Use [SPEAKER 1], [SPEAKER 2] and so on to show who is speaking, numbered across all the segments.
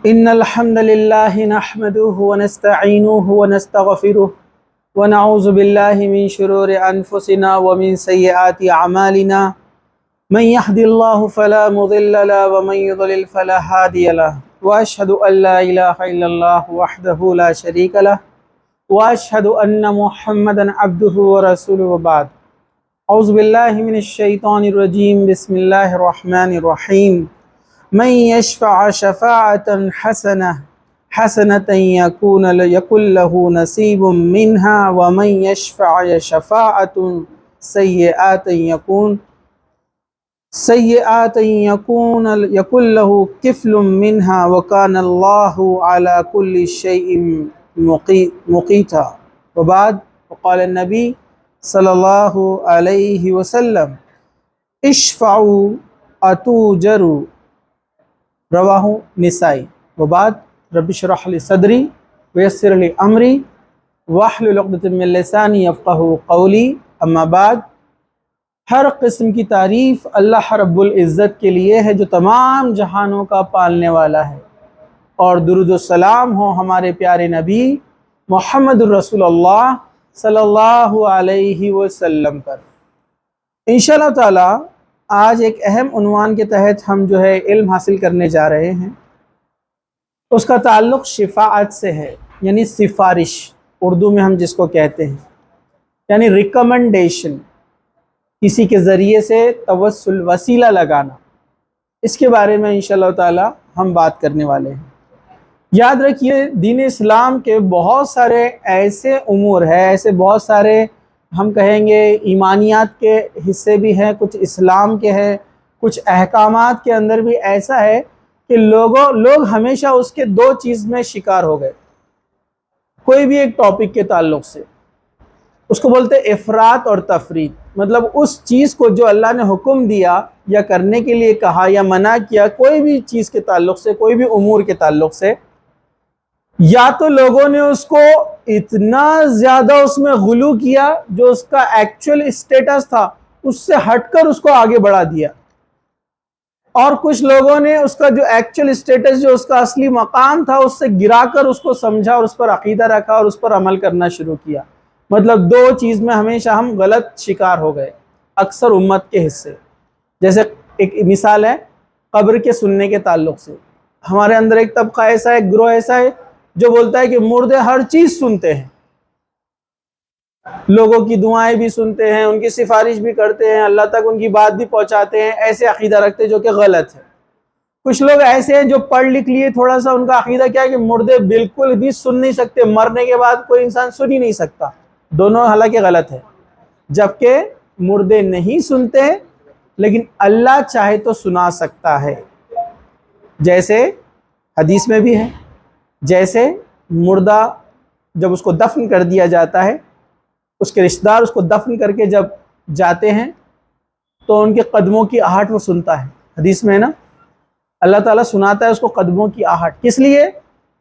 [SPEAKER 1] إن الحمد لله نحمده ونستعينه ونستغفره ونعوذ بالله من شرور أنفسنا ومن سيئات أعمالنا من يهد الله فلا مضل له ومن يضلل فلا هادي له وأشهد أن لا إله إلا الله وحده لا شريك له وأشهد أن محمدا عبده ورسوله وبعد أعوذ بالله من الشيطان الرجيم بسم الله الرحمن الرحيم من يشفع شفاعة حسنة يكن له نصيب منها ومن يشفع شفاعة سيئة يكن له كفل منها وكان الله على كل شيء مقيتا وبعد وقال النبي صلی اللہ علیہ وسلم اشفعوا اتوجروا رواہ نسائی وبعد رب اشرح لی صدری ویسر لی امری واحلل عقدۃ من لسانی یفقہوا قولی اما بعد ہر قسم کی تعریف اللہ رب العزت کے لیے ہے جو تمام جہانوں کا پالنے والا ہے، اور درود و سلام ہو ہمارے پیارے نبی محمد الرسول اللہ صلی اللہ علیہ وسلم پر۔ انشاءاللہ تعالی آج ایک اہم عنوان کے تحت ہم جو ہے علم حاصل کرنے جا رہے ہیں، اس کا تعلق شفاعت سے ہے، یعنی سفارش اردو میں ہم جس کو کہتے ہیں، یعنی ریکمنڈیشن، کسی کے ذریعے سے توسل وسیلہ لگانا، اس کے بارے میں انشاءاللہ تعالی ہم بات کرنے والے ہیں۔ یاد رکھیے دین اسلام کے بہت سارے ایسے امور ہیں، ایسے بہت سارے ہم کہیں گے ایمانیات کے حصے بھی ہیں، کچھ اسلام کے ہیں، کچھ احکامات کے اندر بھی ایسا ہے کہ لوگ ہمیشہ اس کے دو چیز میں شکار ہو گئے۔ کوئی بھی ایک ٹاپک کے تعلق سے اس کو بولتے افراط اور تفریط، مطلب اس چیز کو جو اللہ نے حکم دیا یا کرنے کے لیے کہا یا منع کیا، کوئی بھی چیز کے تعلق سے، کوئی بھی امور کے تعلق سے، یا تو لوگوں نے اس کو اتنا زیادہ اس میں غلو کیا جو اس کا ایکچول اسٹیٹس تھا اس سے ہٹ کر اس کو آگے بڑھا دیا، اور کچھ لوگوں نے اس کا جو ایکچول اسٹیٹس، جو اس کا اصلی مقام تھا، اس سے گرا کر اس کو سمجھا اور اس پر عقیدہ رکھا اور اس پر عمل کرنا شروع کیا۔ مطلب دو چیز میں ہمیشہ ہم غلط شکار ہو گئے اکثر امت کے حصے۔ جیسے ایک مثال ہے قبر کے سننے کے تعلق سے، ہمارے اندر ایک طبقہ ایسا ہے، ایک گروہ ایسا ہے جو بولتا ہے کہ مردے ہر چیز سنتے ہیں، لوگوں کی دعائیں بھی سنتے ہیں، ان کی سفارش بھی کرتے ہیں، اللہ تک ان کی بات بھی پہنچاتے ہیں، ایسے عقیدہ رکھتے ہیں جو کہ غلط ہے۔ کچھ لوگ ایسے ہیں جو پڑھ لکھ لیے، تھوڑا سا ان کا عقیدہ کیا ہے کہ مردے بالکل بھی سن نہیں سکتے، مرنے کے بعد کوئی انسان سن ہی نہیں سکتا، دونوں حالانکہ غلط ہے۔ جبکہ مردے نہیں سنتے لیکن اللہ چاہے تو سنا سکتا ہے، جیسے حدیث میں بھی ہے، جیسے مردہ جب اس کو دفن کر دیا جاتا ہے، اس کے رشتہ دار اس کو دفن کر کے جب جاتے ہیں تو ان کے قدموں کی آہٹ وہ سنتا ہے، حدیث میں ہے نا، اللہ تعالیٰ سناتا ہے اس کو قدموں کی آہٹ، کس لیے؟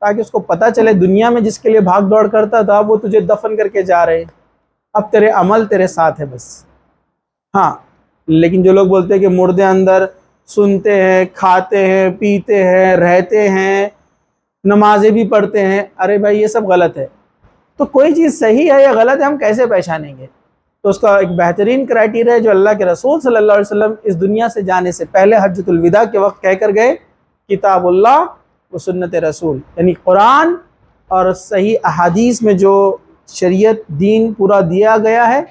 [SPEAKER 1] تاکہ اس کو پتہ چلے دنیا میں جس کے لیے بھاگ دوڑ کرتا تھا وہ تجھے دفن کر کے جا رہے ہیں، اب تیرے عمل تیرے ساتھ ہے بس۔ ہاں، لیکن جو لوگ بولتے ہیں کہ مردے اندر سنتے ہیں، کھاتے ہیں، پیتے ہیں، رہتے ہیں، نمازیں بھی پڑھتے ہیں، ارے بھائی یہ سب غلط ہے۔ تو کوئی چیز صحیح ہے یا غلط ہے ہم کیسے پہچانیں گے؟ تو اس کا ایک بہترین کرائٹیریا ہے جو اللہ کے رسول صلی اللہ علیہ وسلم اس دنیا سے جانے سے پہلے حجۃ الوداع کے وقت کہہ کر گئے، کتاب اللہ و سنت رسول، یعنی قرآن اور صحیح احادیث میں جو شریعت دین پورا دیا گیا ہے،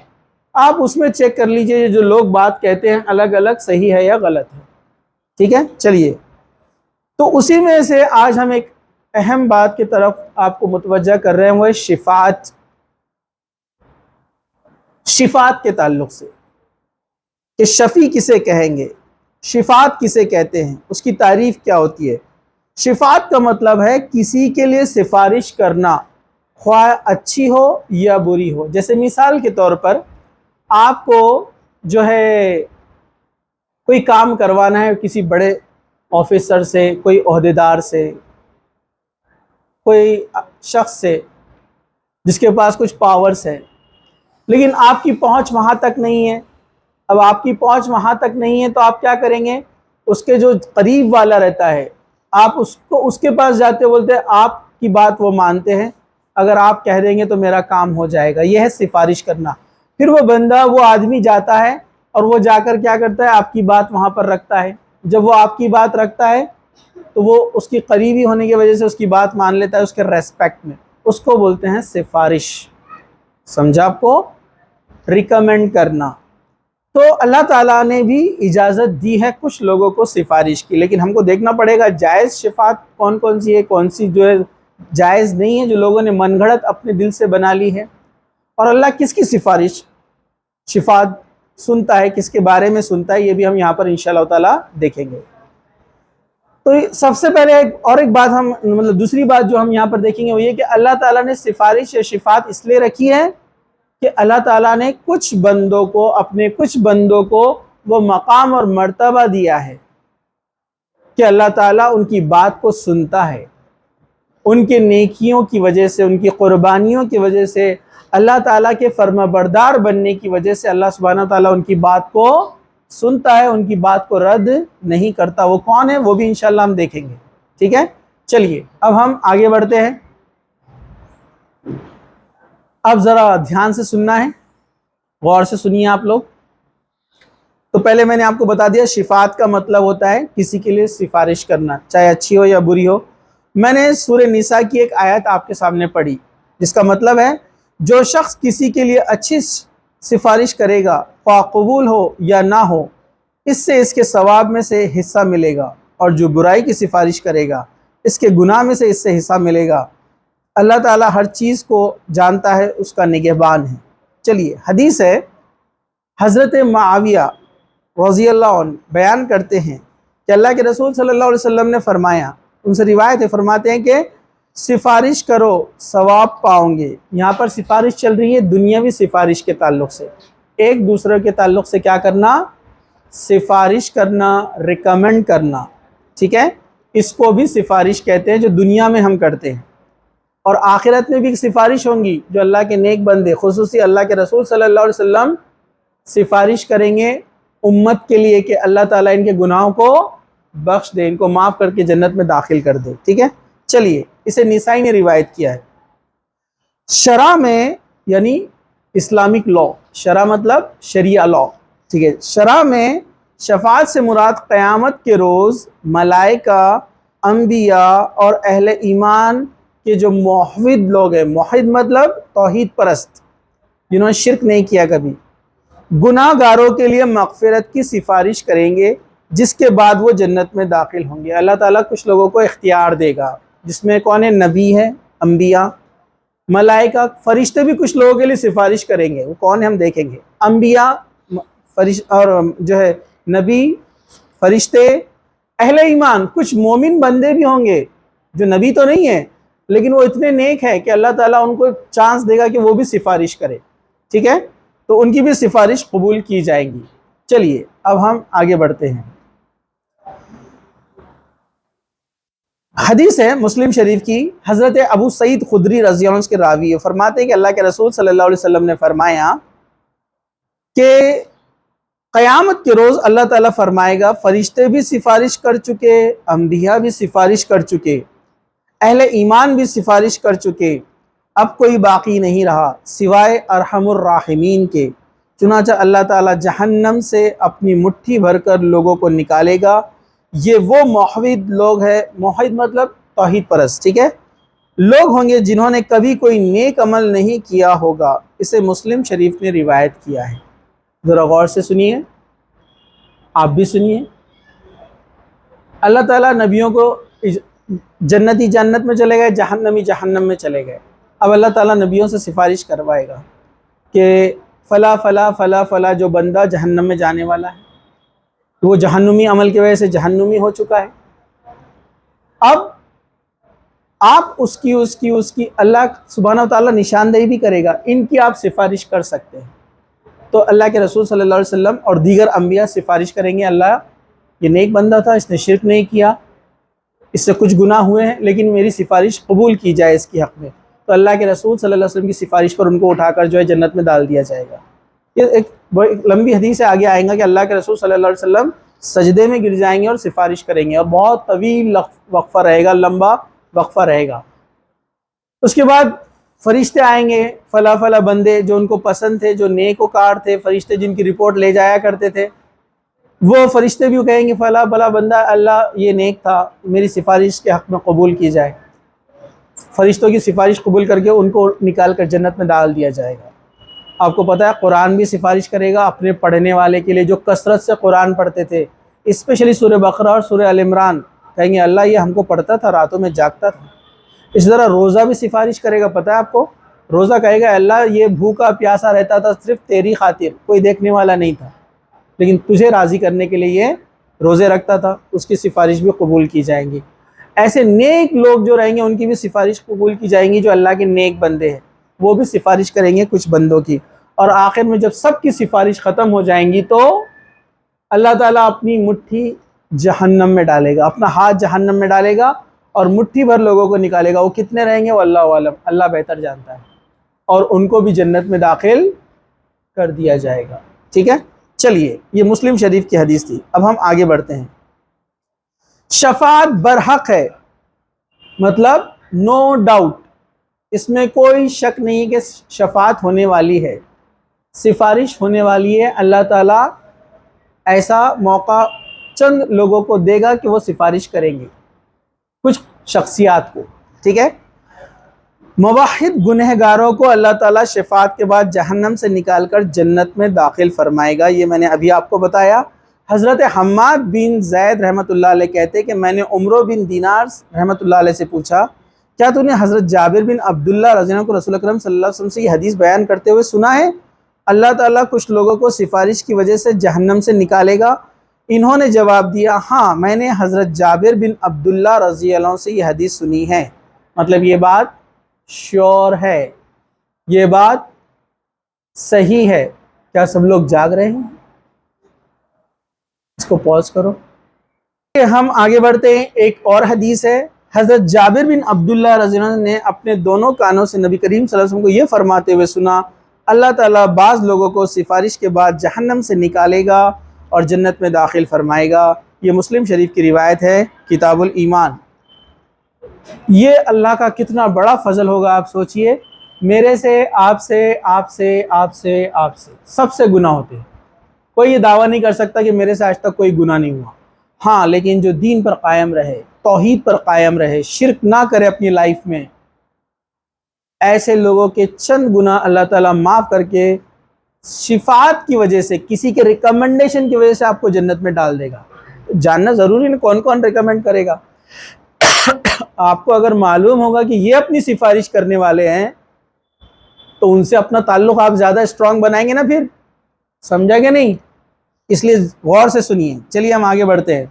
[SPEAKER 1] آپ اس میں چیک کر لیجئے جو لوگ بات کہتے ہیں الگ الگ صحیح ہے یا غلط ہے۔ ٹھیک ہے، چلیے، تو اسی میں سے آج ہم ایک اہم بات کی طرف آپ کو متوجہ کر رہے ہیں، وہ ہے شفاعت کے تعلق سے، کہ شفیع کسے کہیں گے، شفاعت کسے کہتے ہیں، اس کی تعریف کیا ہوتی ہے۔ شفاعت کا مطلب ہے کسی کے لیے سفارش کرنا، خواہ اچھی ہو یا بری ہو۔ جیسے مثال کے طور پر آپ کو جو ہے کوئی کام کروانا ہے کسی بڑے آفیسر سے، کوئی عہدیدار سے، کوئی شخص سے جس کے پاس کچھ پاورز ہے، لیکن آپ کی پہنچ وہاں تک نہیں ہے۔ اب آپ کی پہنچ وہاں تک نہیں ہے تو آپ کیا کریں گے؟ اس کے جو قریب والا رہتا ہے، آپ اس کے پاس جاتے بولتے ہیں آپ کی بات وہ مانتے ہیں، اگر آپ کہہ دیں گے تو میرا کام ہو جائے گا، یہ ہے سفارش کرنا۔ پھر وہ بندہ، وہ آدمی جاتا ہے اور وہ جا کر کیا کرتا ہے، آپ کی بات وہاں پر رکھتا ہے۔ جب وہ آپ کی بات رکھتا ہے تو وہ اس کی قریبی ہونے کی وجہ سے اس کی بات مان لیتا ہے، اس کے ریسپیکٹ میں، اس کو بولتے ہیں سفارش۔ سمجھا آپ کو؟ ریکمینڈ کرنا۔ تو اللہ تعالیٰ نے بھی اجازت دی ہے کچھ لوگوں کو سفارش کی، لیکن ہم کو دیکھنا پڑے گا جائز شفاعت کون کون سی ہے، کون سی جو ہے جائز نہیں ہے، جو لوگوں نے من گھڑت اپنے دل سے بنا لی ہے، اور اللہ کس کی سفارش شفاعت سنتا ہے، کس کے بارے میں سنتا ہے، یہ بھی ہم یہاں پر انشاءاللہ تعالیٰ دیکھیں گے۔ تو سب سے پہلے ایک بات ہم دوسری بات جو ہم یہاں پر دیکھیں گے وہ یہ کہ اللہ تعالیٰ نے سفارش یا شفاعت اس لیے رکھی ہے کہ اللہ تعالیٰ نے کچھ بندوں کو وہ مقام اور مرتبہ دیا ہے کہ اللہ تعالیٰ ان کی بات کو سنتا ہے، ان کے نیکیوں کی وجہ سے، ان کی قربانیوں کی وجہ سے، اللہ تعالیٰ کے فرما بردار بننے کی وجہ سے اللہ سبحانہ تعالیٰ ان کی بات کو سنتا ہے، ان کی بات کو رد نہیں کرتا۔ وہ کون ہے وہ بھی انشاءاللہ ہم دیکھیں گے، ٹھیک ہے؟ چلیے اب ہم آگے بڑھتے ہیں۔ اب ذرا دھیان سے سننا ہے، غور سے سنیے آپ لوگ۔ تو پہلے میں نے آپ کو بتا دیا شفاعت کا مطلب ہوتا ہے کسی کے لیے سفارش کرنا، چاہے اچھی ہو یا بری ہو۔ میں نے سورہ نساء کی ایک آیت آپ کے سامنے پڑھی جس کا مطلب ہے جو شخص کسی کے لیے اچھی سفارش کرے گا، خواہ قبول ہو یا نہ ہو، اس سے اس کے ثواب میں سے حصہ ملے گا، اور جو برائی کی سفارش کرے گا اس کے گناہ میں سے اس سے حصہ ملے گا۔ اللہ تعالیٰ ہر چیز کو جانتا ہے، اس کا نگہبان ہے۔ چلیے حدیث ہے، حضرت معاویہ رضی اللہ عنہ بیان کرتے ہیں کہ اللہ کے رسول صلی اللہ علیہ وسلم نے فرمایا، ان سے روایت ہے، فرماتے ہیں کہ سفارش کرو ثواب پاؤں گے۔ یہاں پر سفارش چل رہی ہے دنیاوی سفارش کے تعلق سے، ایک دوسرے کے تعلق سے کیا کرنا، سفارش کرنا، ریکمینڈ کرنا، ٹھیک ہے؟ اس کو بھی سفارش کہتے ہیں جو دنیا میں ہم کرتے ہیں، اور آخرت میں بھی سفارش ہوں گی جو اللہ کے نیک بندے، خصوصی اللہ کے رسول صلی اللہ علیہ وسلم سفارش کریں گے امت کے لیے کہ اللہ تعالیٰ ان کے گناہوں کو بخش دے، ان کو معاف کر کے جنت میں داخل کر دے، ٹھیک ہے؟ چلیے اسے نسائی نے روایت کیا ہے۔ شرع میں یعنی اسلامک لا، شرع مطلب شریعہ لا، ٹھیک ہے؟ شرع میں شفاعت سے مراد قیامت کے روز ملائکہ، انبیاء اور اہل ایمان کے جو موحد لوگ ہیں، موحد مطلب توحید پرست، جنہوں نے شرک نہیں کیا کبھی، گناہ گاروں کے لیے مغفرت کی سفارش کریں گے، جس کے بعد وہ جنت میں داخل ہوں گے۔ اللہ تعالیٰ کچھ لوگوں کو اختیار دے گا، جس میں کون ہے، نبی ہے، انبیاء، ملائکہ، فرشتے بھی کچھ لوگوں کے لیے سفارش کریں گے، وہ کون ہے ہم دیکھیں گے۔ انبیاء اور جو ہے نبی، فرشتے، اہل ایمان، کچھ مومن بندے بھی ہوں گے جو نبی تو نہیں ہے لیکن وہ اتنے نیک ہے کہ اللہ تعالیٰ ان کو چانس دے گا کہ وہ بھی سفارش کرے، ٹھیک ہے؟ تو ان کی بھی سفارش قبول کی جائیں گی۔ چلیے اب ہم آگے بڑھتے ہیں۔ حدیث ہے مسلم شریف کی، حضرت ابو سعید خدری رضی اللہ عنہ کے راوی ہے، فرماتے ہیں کہ اللہ کے رسول صلی اللہ علیہ وسلم نے فرمایا کہ قیامت کے روز اللہ تعالیٰ فرمائے گا فرشتے بھی سفارش کر چکے، انبیاء بھی سفارش کر چکے، اہل ایمان بھی سفارش کر چکے، اب کوئی باقی نہیں رہا سوائے ارحم الراحمین کے، چنانچہ اللہ تعالیٰ جہنم سے اپنی مٹھی بھر کر لوگوں کو نکالے گا۔ یہ وہ موحد لوگ ہیں، موحد مطلب توحید پرست، ٹھیک ہے، لوگ ہوں گے جنہوں نے کبھی کوئی نیک عمل نہیں کیا ہوگا۔ اسے مسلم شریف نے روایت کیا ہے۔ ذرا غور سے سنیے، آپ بھی سنیے۔ اللہ تعالیٰ نبیوں کو جنتی جنت میں چلے گئے، جہنمی جہنم میں چلے گئے۔ اب اللہ تعالیٰ نبیوں سے سفارش کروائے گا کہ فلا فلا فلا فلا جو بندہ جہنم میں جانے والا ہے، وہ جہنمی عمل کی وجہ سے جہنمی ہو چکا ہے، اب آپ اس کی اللہ سبحانہ وتعالیٰ نشاندہی بھی کرے گا، ان کی آپ سفارش کر سکتے ہیں۔ تو اللہ کے رسول صلی اللہ علیہ وسلم اور دیگر انبیاء سفارش کریں گے، اللہ یہ نیک بندہ تھا، اس نے شرک نہیں کیا، اس سے کچھ گناہ ہوئے ہیں لیکن میری سفارش قبول کی جائے اس کی حق میں، تو اللہ کے رسول صلی اللہ علیہ وسلم کی سفارش پر ان کو اٹھا کر جو ہے جنت میں ڈال دیا جائے گا۔ یہ ایک لمبی حدیث ہے، آگے آئیں گا کہ اللہ کے رسول صلی اللہ علیہ وسلم سجدے میں گر جائیں گے اور سفارش کریں گے، اور بہت طویل وقفہ رہے گا، لمبا وقفہ رہے گا۔ اس کے بعد فرشتے آئیں گے، فلاں فلاں بندے جو ان کو پسند تھے، جو نیک وکار تھے، فرشتے جن کی رپورٹ لے جایا کرتے تھے، وہ فرشتے بھی کہیں گے فلاں فلاں بندہ اللہ یہ نیک تھا، میری سفارش کے حق میں قبول کی جائے۔ فرشتوں کی سفارش قبول کر کے ان کو نکال کر جنت میں ڈال دیا جائے گا۔ آپ کو پتہ ہے قرآن بھی سفارش کرے گا اپنے پڑھنے والے کے لیے جو کثرت سے قرآن پڑھتے تھے، اسپیشلی سورہ بقرہ اور سورہ آل عمران، کہیں گے اللہ یہ ہم کو پڑھتا تھا، راتوں میں جاگتا تھا۔ اس طرح روزہ بھی سفارش کرے گا، پتہ ہے آپ کو، روزہ کہے گا اللہ یہ بھوکا پیاسا رہتا تھا صرف تیری خاطر، کوئی دیکھنے والا نہیں تھا، لیکن تجھے راضی کرنے کے لیے یہ روزے رکھتا تھا، اس کی سفارش بھی قبول کی جائیں گی۔ ایسے نیک لوگ جو رہیں گے ان کی بھی سفارش قبول کی جائیں گی، جو اللہ کے نیک بندے ہیں وہ بھی سفارش کریں گے کچھ بندوں کی، اور آخر میں جب سب کی سفارش ختم ہو جائیں گی تو اللہ تعالیٰ اپنی مٹھی جہنم میں ڈالے گا، اپنا ہاتھ جہنم میں ڈالے گا اور مٹھی بھر لوگوں کو نکالے گا۔ وہ کتنے رہیں گے وہ اللہ عالم، اللہ بہتر جانتا ہے، اور ان کو بھی جنت میں داخل کر دیا جائے گا۔ ٹھیک ہے، چلیے یہ مسلم شریف کی حدیث تھی۔ اب ہم آگے بڑھتے ہیں۔ شفاعت برحق ہے، مطلب نو ڈاؤٹ، اس میں کوئی شک نہیں کہ شفاعت ہونے والی ہے، سفارش ہونے والی ہے۔ اللہ تعالیٰ ایسا موقع چند لوگوں کو دے گا کہ وہ سفارش کریں گے، کچھ شخصیات کو۔ ٹھیک ہے، موحد گنہگاروں کو اللہ تعالیٰ شفاعت کے بعد جہنم سے نکال کر جنت میں داخل فرمائے گا، یہ میں نے ابھی آپ کو بتایا۔ حضرت حماد بن زید رحمۃ اللہ علیہ کہتے کہ میں نے عمرو بن دینار رحمۃ اللہ علیہ سے پوچھا کیا تو نے حضرت جابر بن عبداللہ رضی اللہ عنہ کو رسول اکرم صلی اللہ علیہ وسلم سے یہ حدیث بیان کرتے ہوئے سنا ہے؟ اللہ تعالیٰ کچھ لوگوں کو سفارش کی وجہ سے جہنم سے نکالے گا۔ انہوں نے جواب دیا ہاں میں نے حضرت جابر بن عبداللہ رضی اللہ عنہ سے یہ حدیث سنی ہے۔ مطلب یہ بات شیور ہے، یہ بات صحیح ہے۔ کیا سب لوگ جاگ رہے ہیں؟ اس کو پاز کرو۔ ہم آگے بڑھتے ہیں۔ ایک اور حدیث ہے، حضرت جابر بن عبداللہ رضی اللہ عنہ نے اپنے دونوں کانوں سے نبی کریم صلی اللہ علیہ وسلم کو یہ فرماتے ہوئے سنا اللہ تعالیٰ بعض لوگوں کو سفارش کے بعد جہنم سے نکالے گا اور جنت میں داخل فرمائے گا۔ یہ مسلم شریف کی روایت ہے، کتاب الایمان۔ یہ اللہ کا کتنا بڑا فضل ہوگا، آپ سوچئے، میرے سے آپ سے آپ سے آپ سے آپ سے سب سے گناہ ہوتے ہیں۔ کوئی یہ دعویٰ نہیں کر سکتا کہ میرے سے آج تک کوئی گناہ نہیں ہوا، ہاں لیکن جو دین پر قائم رہے، توحید پر قائم رہے، شرک نہ کرے اپنی لائف میں، ایسے لوگوں کے چند گناہ اللہ تعالیٰ معاف کر کے شفاعت کی وجہ سے، کسی کے ریکمنڈیشن کی وجہ سے آپ کو جنت میں ڈال دے گا۔ جاننا ضروری نہیں کون کون ریکمنڈ کرے گا۔ آپ کو اگر معلوم ہوگا کہ یہ اپنی سفارش کرنے والے ہیں تو ان سے اپنا تعلق آپ زیادہ اسٹرانگ بنائیں گے نا، پھر سمجھا کہ نہیں؟ اس لیے غور سے سنیے۔ چلیے ہم آگے بڑھتے ہیں۔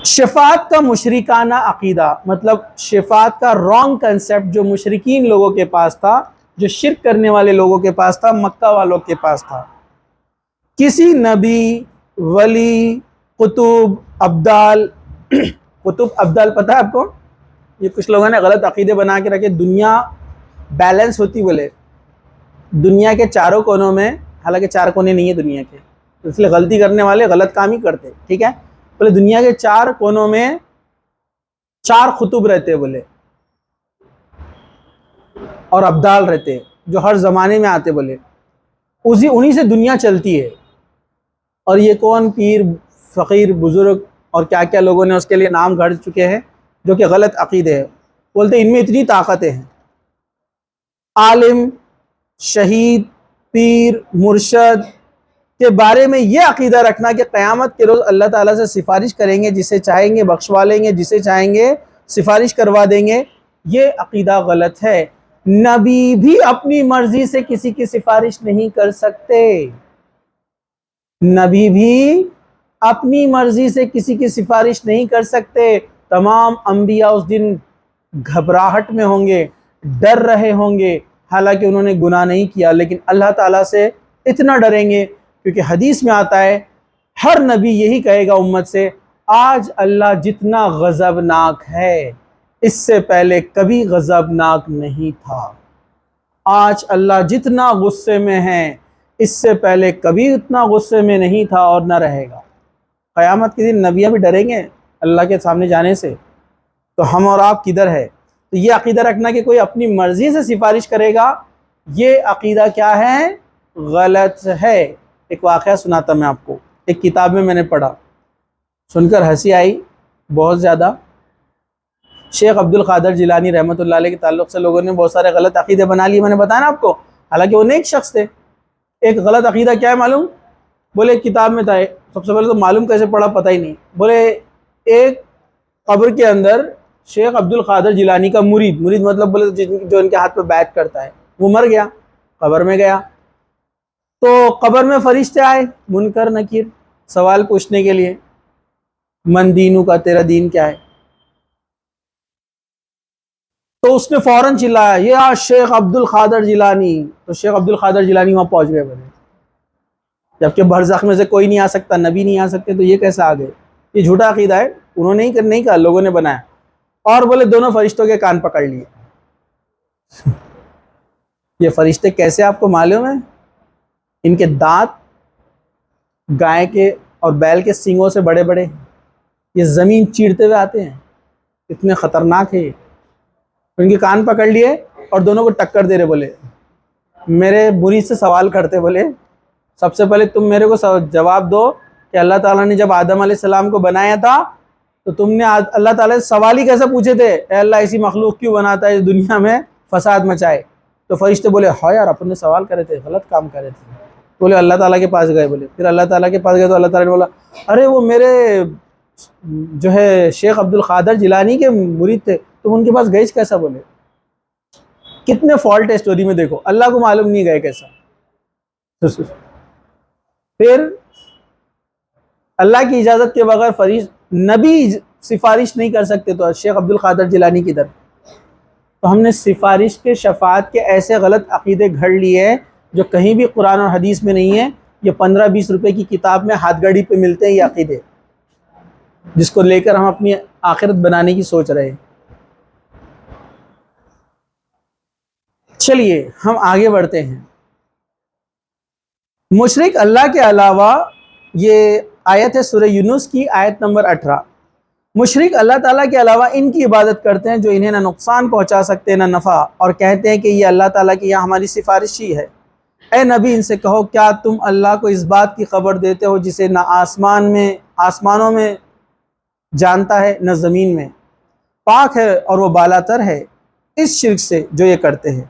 [SPEAKER 1] شفاعت کا مشرکانہ عقیدہ، مطلب شفاعت کا رانگ کنسیپٹ جو مشرکین لوگوں کے پاس تھا، جو شرک کرنے والے لوگوں کے پاس تھا، مکہ والوں کے پاس تھا۔ کسی نبی، ولی، قطب، ابدال، قطب ابدال پتہ ہے آپ کو؟ یہ کچھ لوگوں نے غلط عقیدے بنا کے رکھے، دنیا بیلنس ہوتی بولے، دنیا کے چاروں کونوں میں، حالانکہ چار کونے نہیں ہے دنیا کے، اس لیے غلطی کرنے والے غلط کام ہی کرتے، ٹھیک ہے؟ بولے دنیا کے چار کونوں میں چار قطب رہتے بولے، اور ابدال رہتے جو ہر زمانے میں آتے بولے، انہی سے دنیا چلتی ہے۔ اور یہ کون پیر، فقیر، بزرگ اور کیا کیا لوگوں نے اس کے لیے نام گھڑ چکے ہیں، جو کہ غلط عقیدے ہیں۔ بولتے ان میں اتنی طاقتیں ہیں، عالم، شہید، پیر، مرشد کے بارے میں یہ عقیدہ رکھنا کہ قیامت کے روز اللہ تعالیٰ سے سفارش کریں گے، جسے چاہیں گے بخشوا لیں گے، جسے چاہیں گے سفارش کروا دیں گے، یہ عقیدہ غلط ہے۔ نبی بھی اپنی مرضی سے کسی کی سفارش نہیں کر سکتے، نبی بھی اپنی مرضی سے کسی کی سفارش نہیں کر سکتے۔ تمام انبیاء اس دن گھبراہٹ میں ہوں گے، ڈر رہے ہوں گے، حالانکہ انہوں نے گناہ نہیں کیا، لیکن اللہ تعالیٰ سے اتنا ڈریں گے کیونکہ حدیث میں آتا ہے ہر نبی یہی کہے گا امت سے، آج اللہ جتنا غضبناک ہے اس سے پہلے کبھی غضبناک نہیں تھا۔ آج اللہ جتنا غصے میں ہے اس سے پہلے کبھی اتنا غصے میں نہیں تھا اور نہ رہے گا۔ قیامت کے دن نبیاں بھی ڈریں گے اللہ کے سامنے جانے سے، تو ہم اور آپ کدھر ہے؟ تو یہ عقیدہ رکھنا کہ کوئی اپنی مرضی سے سفارش کرے گا، یہ عقیدہ کیا ہے؟ غلط ہے۔ ایک واقعہ سناتا میں آپ کو، ایک کتاب میں نے پڑھا، سن کر ہنسی آئی بہت زیادہ۔ شیخ عبد القادر جیلانی رحمۃ اللہ علیہ کے تعلق سے لوگوں نے بہت سارے غلط عقیدے بنا لیے، میں نے بتایا نا آپ کو، حالانکہ وہ نیک شخص تھے۔ ایک غلط عقیدہ کیا ہے معلوم؟ بولے ایک کتاب میں تھا، سب سے پہلے تو معلوم کیسے پڑھا پتہ ہی نہیں، بولے ایک قبر کے اندر شیخ عبد القادر جیلانی کا مرید مطلب بولے جو ان کے ہاتھ پہ بیعت کرتا ہے، وہ مر گیا، قبر میں گیا، تو قبر میں فرشتے آئے منکر نکیر سوال پوچھنے کے لیے، من دینو کا، تیرا دین کیا ہے؟ تو اس نے فوراً چلایا یا شیخ عبد القادر جیلانی، تو شیخ عبد القادر جیلانی وہاں پہنچ گئے، بولے جبکہ برزخ میں سے کوئی نہیں آ سکتا، نبی نہیں آ سکتے، تو یہ کیسے آ گئے؟ یہ جھوٹا عقیدہ ہے، انہوں نے نہیں کہا، لوگوں نے بنایا۔ اور بولے دونوں فرشتوں کے کان پکڑ لیے۔ یہ فرشتے کیسے آپ کو معلوم ہے؟ ان کے دانت گائے کے اور بیل کے سینگوں سے بڑے بڑے، یہ زمین چیرتے ہوئے آتے ہیں، اتنے خطرناک ہے یہ۔ ان کے کان پکڑ لیے اور دونوں کو ٹکر دے رہے، بولے میرے مرید سے سوال کرتے، بولے سب سے پہلے تم میرے کو جواب دو کہ اللہ تعالیٰ نے جب آدم علیہ السلام کو بنایا تھا تو تم نے اللہ تعالیٰ سے سوال ہی کیسے پوچھے تھے، اے اللہ ایسی مخلوق کیوں بناتا ہے جو دنیا میں فساد مچائے؟ تو فرشتے بولے ہاں یار اپنے سوال کرے تھے، غلط کام کرے تھے۔ بولے اللہ تعالیٰ کے پاس گئے، بولے پھر اللہ تعالیٰ کے پاس گئے تو اللہ تعالیٰ نے بولا ارے وہ میرے جو ہے شیخ عبد القادر جیلانی کے مرید تھے، تم ان کے پاس گئے کیسا؟ بولے کتنے فالٹ ہے اسٹوری میں، دیکھو اللہ کو معلوم نہیں گئے کیسا۔ پھر اللہ کی اجازت کے بغیر نبی سفارش نہیں کر سکتے، تو شیخ عبد القادر جیلانی کی طرف تو ہم نے سفارش کے شفاعت کے ایسے غلط عقیدے گھڑ لیے جو کہیں بھی قرآن اور حدیث میں نہیں ہے، یہ 15-20 روپے کی کتاب میں ہاتھ گھڑی پہ ملتے ہیں یہ عقیدے، جس کو لے کر ہم اپنی آخرت بنانے کی سوچ رہے ہیں۔ چلیے ہم آگے بڑھتے ہیں۔ مشرک اللہ کے علاوہ، یہ آیت ہے سورہ یونس کی آیت نمبر 18، مشرک اللہ تعالیٰ کے علاوہ ان کی عبادت کرتے ہیں جو انہیں نہ نقصان پہنچا سکتے نہ نفع، اور کہتے ہیں کہ یہ اللہ تعالیٰ کی یہاں ہماری سفارش ہی ہے۔ اے نبی ان سے کہو کیا تم اللہ کو اس بات کی خبر دیتے ہو جسے نہ آسمانوں میں جانتا ہے نہ زمین میں، پاک ہے اور وہ بالا تر ہے اس شرک سے جو یہ کرتے ہیں۔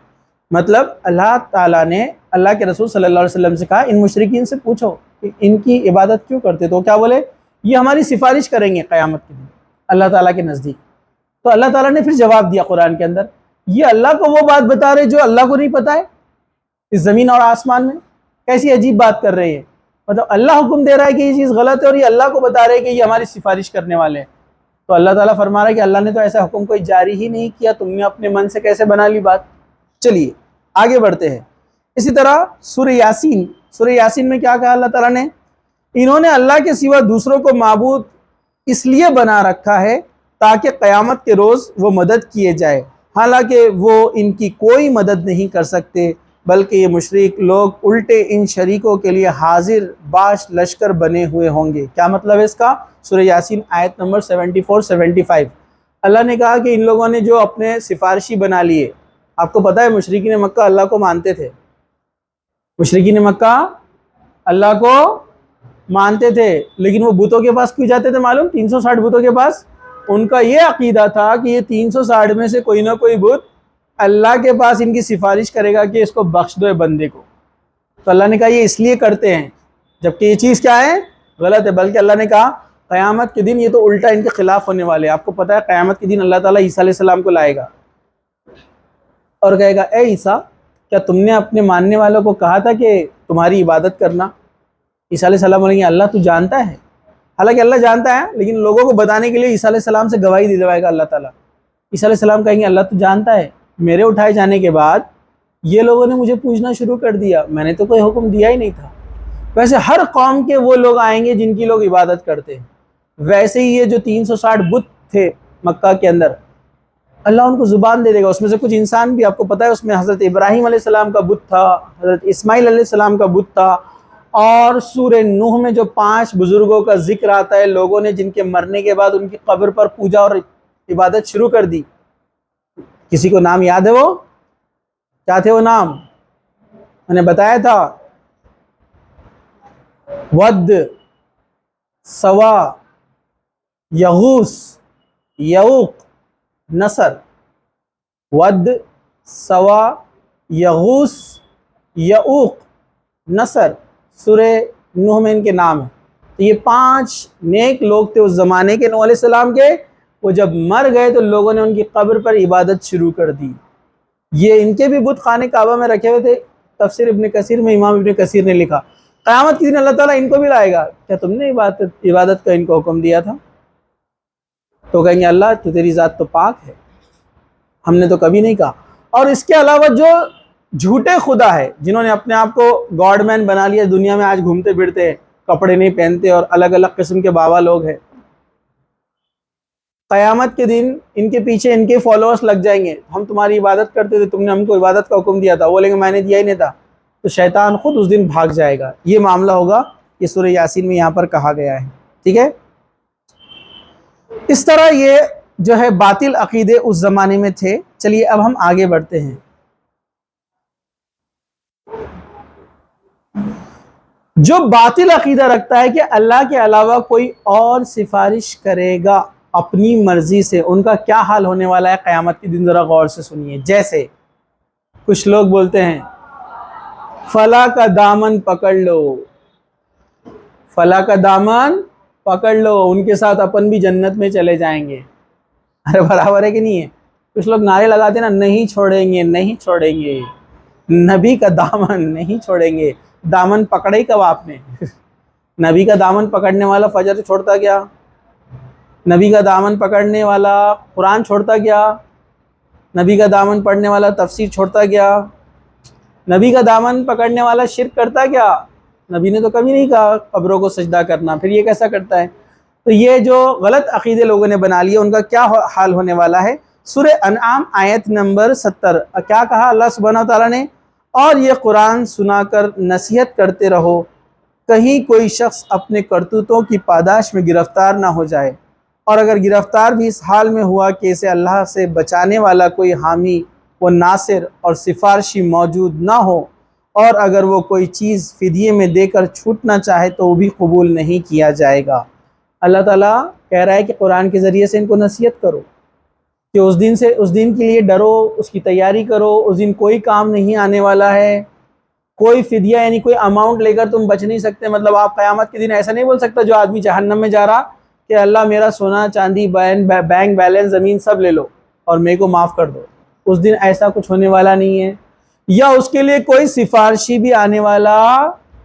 [SPEAKER 1] مطلب اللہ تعالیٰ نے اللہ کے رسول صلی اللہ علیہ وسلم سے کہا ان مشرکین سے پوچھو کہ ان کی عبادت کیوں کرتے، تو کیا بولے یہ ہماری سفارش کریں گے قیامت کے دن اللہ تعالیٰ کے نزدیک۔ تو اللہ تعالیٰ نے پھر جواب دیا قرآن کے اندر، یہ اللہ کو وہ بات بتا رہے جو اللہ کو نہیں پتہ ہے اس زمین اور آسمان میں، کیسی عجیب بات کر رہے ہیں۔ مطلب اللہ حکم دے رہا ہے کہ یہ چیز غلط ہے اور یہ اللہ کو بتا رہے ہیں کہ یہ ہماری سفارش کرنے والے ہیں، تو اللہ تعالیٰ فرما رہا ہے کہ اللہ نے تو ایسا حکم کوئی جاری ہی نہیں کیا، تم نے اپنے من سے کیسے بنا لی بات۔ چلیے آگے بڑھتے ہیں۔ اسی طرح سورہ یاسین میں کیا کہا اللہ تعالیٰ نے؟ انہوں نے اللہ کے سوا دوسروں کو معبود اس لیے بنا رکھا ہے تاکہ قیامت کے روز وہ مدد کیے جائے، حالانکہ وہ ان کی کوئی مدد نہیں کر سکتے، بلکہ یہ مشرک لوگ الٹے ان شریکوں کے لیے حاضر باش لشکر بنے ہوئے ہوں گے۔ کیا مطلب ہے اس کا؟ سورہ یاسین آیت نمبر 74-75 اللہ نے کہا کہ ان لوگوں نے جو اپنے سفارشی بنا لیے، آپ کو پتہ ہے مشرکین مکہ اللہ کو مانتے تھے، مشرکین مکہ اللہ کو مانتے تھے، لیکن وہ بتوں کے پاس کیوں جاتے تھے معلوم؟ 360 بتوں کے پاس۔ ان کا یہ عقیدہ تھا کہ یہ 360 میں سے کوئی نہ کوئی بت اللہ کے پاس ان کی سفارش کرے گا کہ اس کو بخش دو بندے کو، تو اللہ نے کہا یہ اس لیے کرتے ہیں، جبکہ یہ چیز کیا ہے؟ غلط ہے۔ بلکہ اللہ نے کہا قیامت کے دن یہ تو الٹا ان کے خلاف ہونے والے ہیں۔ آپ کو پتہ ہے قیامت کے دن اللہ تعالیٰ عیسیٰ علیہ السلام کو لائے گا اور کہے گا اے عیسیٰ کیا تم نے اپنے ماننے والوں کو کہا تھا کہ تمہاری عبادت کرنا؟ عیسیٰ علیہ السلام بولیں گے اللہ تو جانتا ہے، حالانکہ اللہ جانتا ہے، لیکن لوگوں کو بتانے کے لیے عیسیٰ علیہ السلام سے گواہی دلوائے گا اللہ تعالیٰ۔ عیسیٰ علیہ السلام کہیں گے اللہ تو جانتا ہے، میرے اٹھائے جانے کے بعد یہ لوگوں نے مجھے پوچھنا شروع کر دیا، میں نے تو کوئی حکم دیا ہی نہیں تھا۔ ویسے ہر قوم کے وہ لوگ آئیں گے جن کی لوگ عبادت کرتے ہیں، ویسے ہی یہ جو 360 بت تھے مکہ کے اندر، اللہ ان کو زبان دے دے گا. اس میں سے کچھ انسان بھی آپ کو پتہ ہے اس میں حضرت ابراہیم علیہ السلام کا بت تھا, حضرت اسماعیل علیہ السلام کا بت تھا, اور سورہ نوح میں جو 5 بزرگوں کا ذکر آتا ہے, لوگوں نے جن کے مرنے کے بعد ان کی قبر پر پوجا اور عبادت شروع کر دی. کسی کو نام یاد ہے؟ وہ کیا تھے وہ نام؟ میں نے بتایا تھا, ود, سوا, یغوث, یعوق, نصر. ود, سوا, یغوث, یعوق, نصر. سورہ نوح میں ان کے نام ہیں. تو یہ 5 نیک لوگ تھے اس زمانے کے, نوح علیہ السلام کے. وہ جب مر گئے تو لوگوں نے ان کی قبر پر عبادت شروع کر دی. یہ ان کے بھی بت خانہ کعبہ میں رکھے ہوئے تھے. تفسیر ابن کثیر میں امام ابن کثیر نے لکھا قیامت کے دن اللہ تعالیٰ ان کو بھی لائے گا, کیا تم نے عبادت کا ان کو حکم دیا تھا؟ تو کہیں گے اللہ تو تیری ذات تو پاک ہے, ہم نے تو کبھی نہیں کہا. اور اس کے علاوہ جو جھوٹے خدا ہے, جنہوں نے اپنے آپ کو گاڈ مین بنا لیا, دنیا میں آج گھومتے پھرتے ہیں, کپڑے نہیں پہنتے اور الگ الگ قسم کے بابا لوگ ہیں, قیامت کے دن ان کے پیچھے ان کے فالوورز لگ جائیں گے, ہم تمہاری عبادت کرتے تھے, تم نے ہم کو عبادت کا حکم دیا تھا. وہ بولیں گے میں نے دیا ہی نہیں تھا. تو شیطان خود اس دن بھاگ جائے گا. یہ معاملہ ہوگا, یہ سورہ یاسین میں یہاں پر کہا گیا ہے. ٹھیک ہے, اس طرح یہ جو ہے باطل عقیدے اس زمانے میں تھے. چلیے اب ہم آگے بڑھتے ہیں. جو باطل عقیدہ رکھتا ہے کہ اللہ کے علاوہ کوئی اور سفارش کرے گا اپنی مرضی سے, ان کا کیا حال ہونے والا ہے قیامت کے دن, ذرا غور سے سنیے. جیسے کچھ لوگ بولتے ہیں فلاں کا دامن پکڑ لو, فلاں کا دامن پکڑ لو, ان کے ساتھ اپن بھی جنت میں چلے جائیں گے. ارے برابر ہے کہ نہیں ہے؟ کچھ لوگ نعرے لگاتے ہیں نا, نہیں چھوڑیں گے, نہیں چھوڑیں گے, نبی کا دامن نہیں چھوڑیں گے. دامن پکڑے کب آپ نے؟ نبی کا دامن پکڑنے والا فجر چھوڑتا کیا؟ نبی کا دامن پکڑنے والا قرآن چھوڑتا کیا؟ نبی کا دامن پڑھنے والا تفسیر چھوڑتا کیا؟ نبی کا دامن پکڑنے والا شرک کرتا کیا؟ نبی نے تو کبھی نہیں کہا قبروں کو سجدہ کرنا, پھر یہ کیسا کرتا ہے؟ تو یہ جو غلط عقیدے لوگوں نے بنا لیے, ان کا کیا حال ہونے والا ہے؟ سورہ انعام آیت نمبر 70 کیا کہا اللہ سبحانہ وتعالیٰ نے؟ اور یہ قرآن سنا کر نصیحت کرتے رہو, کہیں کوئی شخص اپنے کرتوتوں کی پاداش میں گرفتار نہ ہو جائے, اور اگر گرفتار بھی اس حال میں ہوا کہ اسے اللہ سے بچانے والا کوئی حامی و ناصر اور سفارشی موجود نہ ہو, اور اگر وہ کوئی چیز فدیے میں دے کر چھوٹنا چاہے تو وہ بھی قبول نہیں کیا جائے گا. اللہ تعالیٰ کہہ رہا ہے کہ قرآن کے ذریعے سے ان کو نصیحت کرو کہ اس دن کے لیے ڈرو, اس کی تیاری کرو. اس دن کوئی کام نہیں آنے والا ہے, کوئی فدیہ یعنی کوئی اماؤنٹ لے کر تم بچ نہیں سکتے. مطلب آپ قیامت کے دن ایسا نہیں بول سکتا جو آدمی جہنم میں جا رہا کہ اللہ میرا سونا چاندی بینک بیلنس زمین سب لے لو اور میرے کو معاف کر دو. اس دن ایسا کچھ ہونے والا نہیں ہے, یا اس کے لیے کوئی سفارشی بھی آنے والا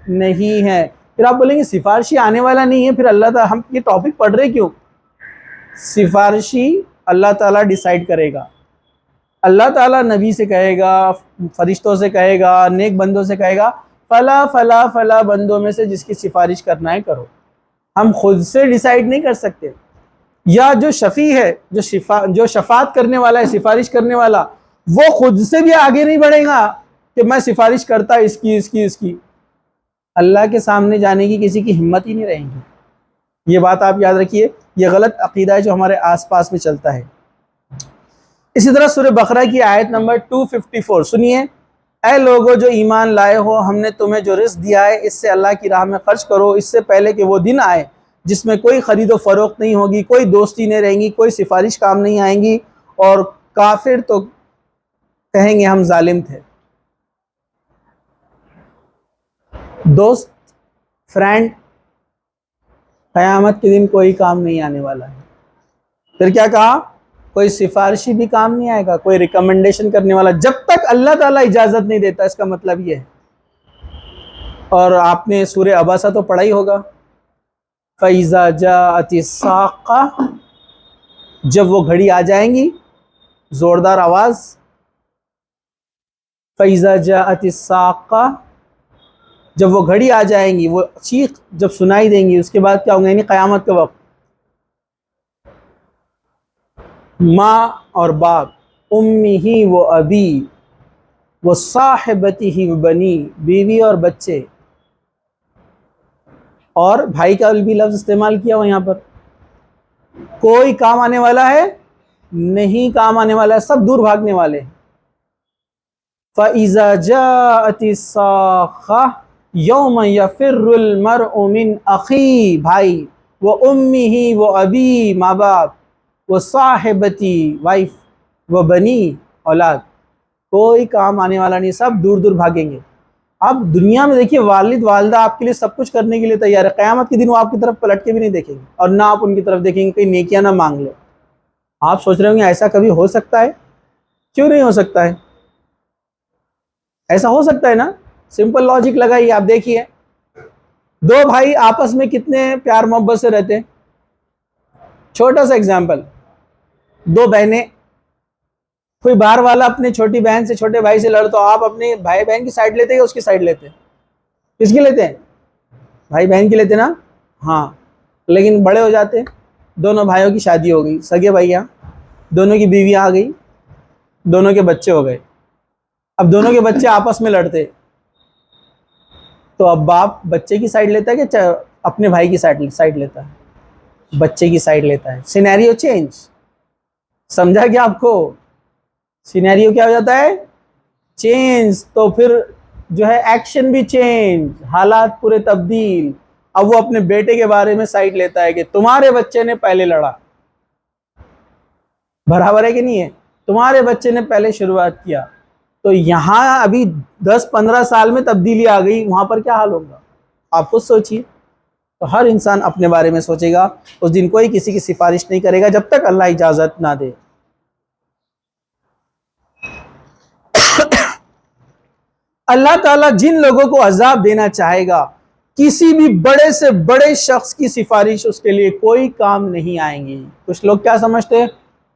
[SPEAKER 1] نہیں ہے. پھر آپ بولیں گے سفارشی آنے والا نہیں ہے, پھر اللہ تعالیٰ ہم یہ ٹاپک پڑھ رہے کیوں؟ سفارشی اللہ تعالیٰ ڈیسائیڈ کرے گا. اللہ تعالیٰ نبی سے کہے گا, فرشتوں سے کہے گا, نیک بندوں سے کہے گا فلا فلا فلا بندوں میں سے جس کی سفارش کرنا ہے کرو. ہم خود سے ڈیسائیڈ نہیں کر سکتے. یا جو شفیع ہے, جو شفاعت کرنے والا ہے, سفارش کرنے والا, وہ خود سے بھی آگے نہیں بڑھے گا کہ میں سفارش کرتا اس کی. اللہ کے سامنے جانے کی کسی کی ہمت ہی نہیں رہیں گی. یہ بات آپ یاد رکھیے, یہ غلط عقیدہ ہے جو ہمارے آس پاس میں چلتا ہے. اسی طرح سورہ بقرہ کی آیت نمبر 254 سنیے. اے لوگو جو ایمان لائے ہو, ہم نے تمہیں جو رزق دیا ہے اس سے اللہ کی راہ میں خرچ کرو, اس سے پہلے کہ وہ دن آئے جس میں کوئی خرید و فروخت نہیں ہوگی, کوئی دوستی نہیں رہیں گی, کوئی سفارش کام نہیں آئیں گی, اور کافر تو کہیں گے ہم ظالم تھے. دوست, فرینڈ, قیامت کے دن کوئی کام نہیں آنے والا ہے. پھر کیا کہا؟ کوئی سفارشی بھی کام نہیں آئے گا, کوئی ریکمنڈیشن کرنے والا, جب تک اللہ تعالیٰ اجازت نہیں دیتا. اس کا مطلب یہ ہے. اور آپ نے سورہ عباسہ تو پڑھا ہی ہوگا, فَإِذَا جَاءَتِ السَّاقَّةُ, جب وہ گھڑی آ جائیں گی, زوردار آواز, فَإِذَا جَاءَتِ السَّاقَّةُ, جب وہ گھڑی آ جائیں گی, وہ چیخ جب سنائی دیں گی, اس کے بعد کیا ہوگا؟ یعنی قیامت کے وقت ماں اور باپ، امی و ابی و صاحبتی و بنی، بیوی اور بچے، اور بھائی کا بھی لفظ استعمال کیا ہوا یہاں پر. کوئی کام آنے والا ہے نہیں، کام آنے والا ہے، سب دور بھاگنے والے ہیں. فَإِذَا جَاءَتِ الصَّاخَّةُ يَوْمَ يَفِرُّ الْمَرْءُ مِنْ أَخِيهِ، بھائی، وَأُمِّهِ وَأَبِيهِ، ماں باپ، وَصَاحِبَتِهِ، وائف، وَبَنِي، اولاد. کوئی کام آنے والا نہیں، سب دور دور بھاگیں گے. اب دنیا میں دیکھیے، والد والدہ آپ کے لیے سب کچھ کرنے کے لیے تیار ہے، قیامت کے دن وہ آپ کی طرف پلٹ کے بھی نہیں دیکھیں گے، اور نہ آپ ان کی طرف دیکھیں گے کہ نیکیاں نہ مانگ لو. آپ سوچ رہے ہوں گے ایسا کبھی ہو سکتا ہے؟ کیوں نہیں ہو سکتا ہے؟ ایسا ہو سکتا ہے نا. سمپل لاجک لگائیے، آپ دیکھیے دو بھائی آپس میں کتنے پیار محبت سے رہتے ہیں. چھوٹا سا اگزامپل، دو بہنیں، کوئی باہر والا اپنے چھوٹی بہن سے، چھوٹے بھائی سے لڑ، تو آپ اپنے بھائی بہن کی سائڈ لیتے ہیں یا اس کی سائڈ لیتے ہیں؟ کس کی لیتے ہیں؟ بھائی بہن کی لیتے نا. ہاں، لیکن بڑے ہو جاتے ہیں، دونوں بھائیوں کی شادی ہو گئی، سگے بھائیاں، دونوں کی بیویاں آ گئی، دونوں کے بچے ہو گئے. اب دونوں کے بچے آپس میں لڑتے، تو اب باپ بچے کی سائڈ لیتا ہے کہ اپنے بھائی کی سائڈ لیتا ہے؟ بچے کی سائڈ لیتا ہے. Scenario change. سمجھا کیا آپ کو؟ سینیریو کیا ہو جاتا ہے؟ چینج. تو پھر جو ہے ایکشن بھی چینج، حالات پورے تبدیل. اب وہ اپنے بیٹے کے بارے میں سائڈ لیتا ہے کہ تمہارے بچے نے پہلے لڑا. برابر ہے کہ نہیں ہے؟ تمہارے بچے نے پہلے شروعات کیا. تو یہاں ابھی 10-15 سال میں تبدیلی آ گئی، وہاں پر کیا حال ہوگا آپ خود سوچیے. تو ہر انسان اپنے بارے میں سوچے گا. اس دن کوئی کسی کی سفارش نہیں کرے گا جب تک اللہ اجازت نہ دے. اللہ تعالیٰ جن لوگوں کو عذاب دینا چاہے گا، کسی بھی بڑے سے بڑے شخص کی سفارش اس کے لیے کوئی کام نہیں آئیں گی. کچھ لوگ کیا سمجھتے ہیں؟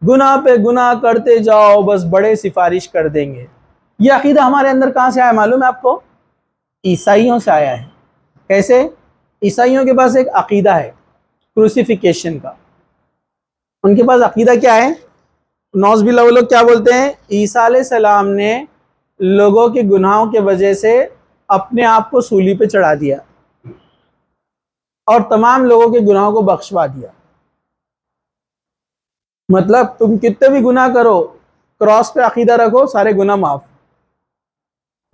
[SPEAKER 1] گناہ پہ گناہ کرتے جاؤ، بس بڑے سفارش کر دیں گے. یہ عقیدہ ہمارے اندر کہاں سے آیا معلوم ہے آپ کو؟ عیسائیوں سے آیا ہے. کیسے؟ عیسائیوں کے پاس ایک عقیدہ ہے کروسیفیکیشن کا. ان کے پاس عقیدہ کیا ہے؟ نوز باللہ، وہ لوگ کیا بولتے ہیں؟ عیسیٰ علیہ السلام نے لوگوں کے گناہوں کے وجہ سے اپنے آپ کو سولی پہ چڑھا دیا اور تمام لوگوں کے گناہوں کو بخشوا دیا. مطلب تم کتنے بھی گناہ کرو، کراس پہ عقیدہ رکھو، سارے گناہ معاف.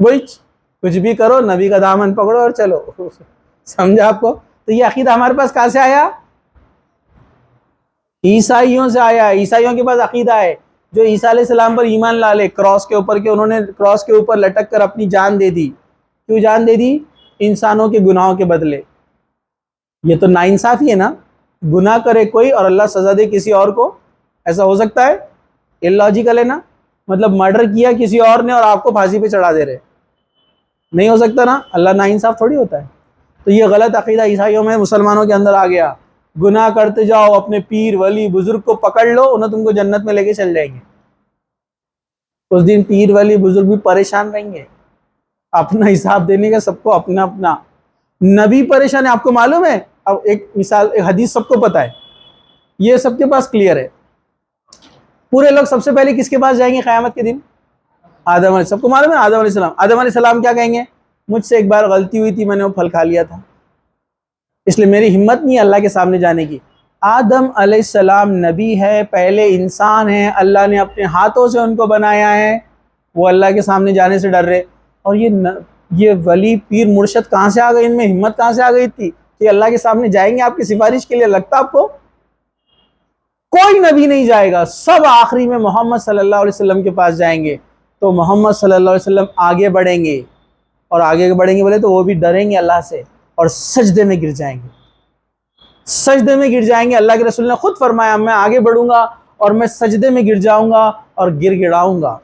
[SPEAKER 1] وہی کچھ بھی کرو، نبی کا دامن پکڑو اور چلو. سمجھا آپ کو؟ تو یہ عقیدہ ہمارے پاس کہاں سے آیا؟ عیسائیوں سے آیا. عیسائیوں کے پاس عقیدہ ہے جو عیسیٰ علیہ السلام پر ایمان لا لے کراس کے اوپر، کہ انہوں نے کراس کے اوپر لٹک کر اپنی جان دے دی. کیوں جان دے دی؟ انسانوں کے گناہوں کے بدلے. یہ تو ناانصافی ہے نا. گناہ کرے کوئی اور اللہ سزا دے کسی اور کو، ایسا ہو سکتا ہے؟ اللاجیکل ہے نا. مطلب مرڈر کیا کسی اور نے اور آپ کو پھانسی پہ چڑھا دے رہے، نہیں ہو سکتا نا. اللہ ناانصاف تھوڑی ہوتا ہے. تو یہ غلط عقیدہ عیسائیوں میں، مسلمانوں کے اندر آ گیا. گناہ کرتے جاؤ، اپنے پیر ولی بزرگ کو پکڑ لو، انہیں تم کو جنت میں لے کے چل جائیں گے. اس دن پیر ولی بزرگ بھی پریشان رہیں گے، اپنا حساب دینے کا سب کو اپنا اپنا. نبی پریشان ہے، آپ کو معلوم ہے؟ اب ایک مثال، ایک حدیث سب کو پتہ ہے، یہ سب کے پاس کلیئر ہے. پورے لوگ سب سے پہلے کس کے پاس جائیں گے قیامت کے دن؟ آدم علیہ. سب کو معلوم ہے آدم علیہ السلام. آدم علیہ السلام کیا کہیں گے؟ مجھ سے ایک بار غلطی ہوئی تھی، میں نے وہ پھل کھا لیا تھا، اس لیے میری ہمت نہیں ہے اللہ کے سامنے جانے کی. آدم علیہ السلام نبی ہے، پہلے انسان ہیں، اللہ نے اپنے ہاتھوں سے ان کو بنایا ہے، وہ اللہ کے سامنے جانے سے ڈر رہے. اور یہ ولی پیر مرشد کہاں سے آ گئے؟ ان میں ہمت کہاں سے آ گئی تھی کہ اللہ کے سامنے جائیں گے آپ کی سفارش کے لیے؟ لگتا آپ کو؟ کوئی نبی نہیں جائے گا، سب آخری میں محمد صلی اللہ علیہ وسلم کے پاس جائیں گے. تو محمد صلی اللہ علیہ وسلم آگے بڑھیں گے، اور آگے بڑھیں گے بولے تو وہ بھی ڈریں گے اللہ سے اور سجدے میں گر جائیں گے. سجدے میں گر جائیں گے. اللہ کے رسول نے خود فرمایا میں آگے بڑھوں گا اور میں سجدے میں گر جاؤں گا اور گر گڑاؤں گا،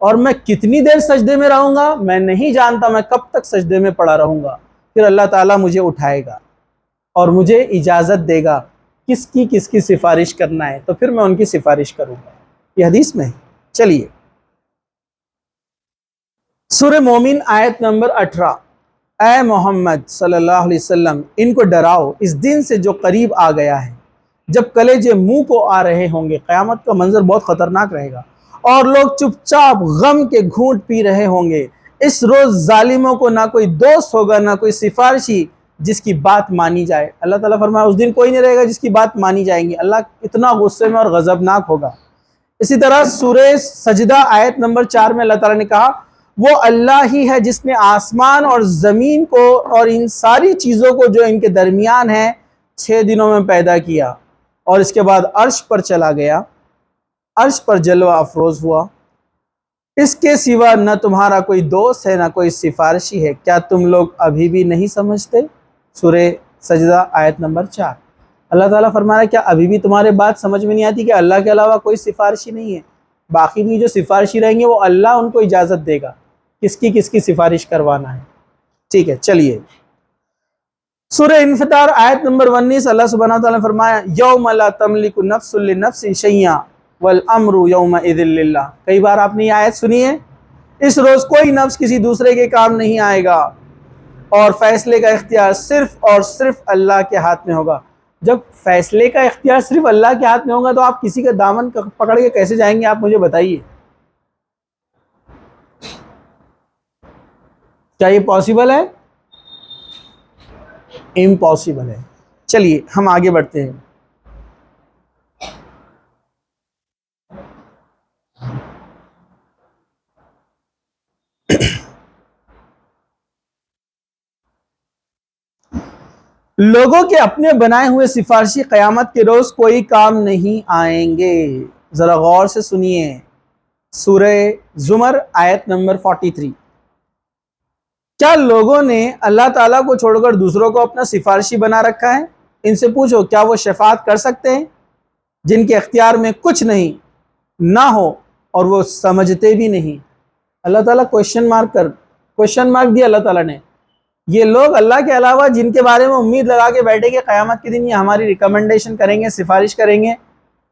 [SPEAKER 1] اور میں کتنی دیر سجدے میں رہوں گا میں نہیں جانتا، میں کب تک سجدے میں پڑا رہوں گا. پھر اللہ تعالیٰ مجھے اٹھائے گا اور مجھے اجازت دے گا کس کی سفارش کرنا ہے، تو پھر میں ان کی سفارش کروں گا. یہ حدیث میں ہے. چلیے سورہ مومن آیت نمبر 18. اے محمد صلی اللہ علیہ وسلم ان کو ڈراؤ اس دن سے جو قریب آ گیا ہے، جب کلیجے منہ کو آ رہے ہوں گے، قیامت کا منظر بہت خطرناک رہے گا، اور لوگ چپ چاپ غم کے گھونٹ پی رہے ہوں گے۔ اس روز ظالموں کو نہ کوئی دوست ہوگا، نہ کوئی سفارشی جس کی بات مانی جائے۔ اللہ تعالیٰ فرمایا اس دن کوئی نہیں رہے گا جس کی بات مانی جائیں گی۔ اللہ اتنا غصے میں اور غضبناک ہوگا۔ اسی طرح سورہ سجدہ آیت نمبر 4 میں اللہ تعالیٰ نے کہا، وہ اللہ ہی ہے جس نے آسمان اور زمین کو اور ان ساری چیزوں کو جو ان کے درمیان ہیں 6 دنوں میں پیدا کیا، اور اس کے بعد عرش پر چلا گیا، عرش پر جلوہ افروز ہوا۔ اس کے سوا نہ تمہارا کوئی دوست ہے نہ کوئی سفارشی ہے، کیا تم لوگ ابھی بھی نہیں سمجھتے؟ سورہ سجدہ آیت نمبر 4۔ اللہ تعالیٰ فرما رہا ہے کیا ابھی بھی تمہارے بات سمجھ میں نہیں آتی کہ اللہ کے علاوہ کوئی سفارشی نہیں ہے؟ باقی بھی جو سفارشی رہیں گے وہ اللہ ان کو اجازت دے گا کس کی سفارش کروانا ہے۔ ٹھیک ہے، چلیے سورہ انفطار آیت نمبر 19، اللہ سبحانہ وتعالیٰ نے فرمایا، یوم لا تملک نفس لنفس شیئا والامر یومئذ للہ۔ کئی بار آپ نے یہ آیت سنی ہے، اس روز کوئی نفس کسی دوسرے کے کام نہیں آئے گا اور فیصلے کا اختیار صرف اور صرف اللہ کے ہاتھ میں ہوگا۔ جب فیصلے کا اختیار صرف اللہ کے ہاتھ میں ہوگا تو آپ کسی کا دامن پکڑ کے کیسے جائیں گے؟ آپ مجھے بتائیے، کیا یہ پاسبل ہے؟ امپاسبل ہے۔ چلیے ہم آگے بڑھتے ہیں۔ لوگوں کے اپنے بنائے ہوئے سفارشی قیامت کے روز کوئی کام نہیں آئیں گے۔ ذرا غور سے سنیے، سورہ زمر آیت نمبر 43۔ کیا لوگوں نے اللہ تعالیٰ کو چھوڑ کر دوسروں کو اپنا سفارشی بنا رکھا ہے؟ ان سے پوچھو کیا وہ شفاعت کر سکتے ہیں جن کے اختیار میں کچھ نہیں نہ ہو اور وہ سمجھتے بھی نہیں؟ اللہ تعالیٰ کوشچن مارک دیا اللہ تعالیٰ نے۔ یہ لوگ اللہ کے علاوہ جن کے بارے میں امید لگا کے بیٹھے کہ قیامت کے دن یہ ہماری ریکمنڈیشن کریں گے، سفارش کریں گے،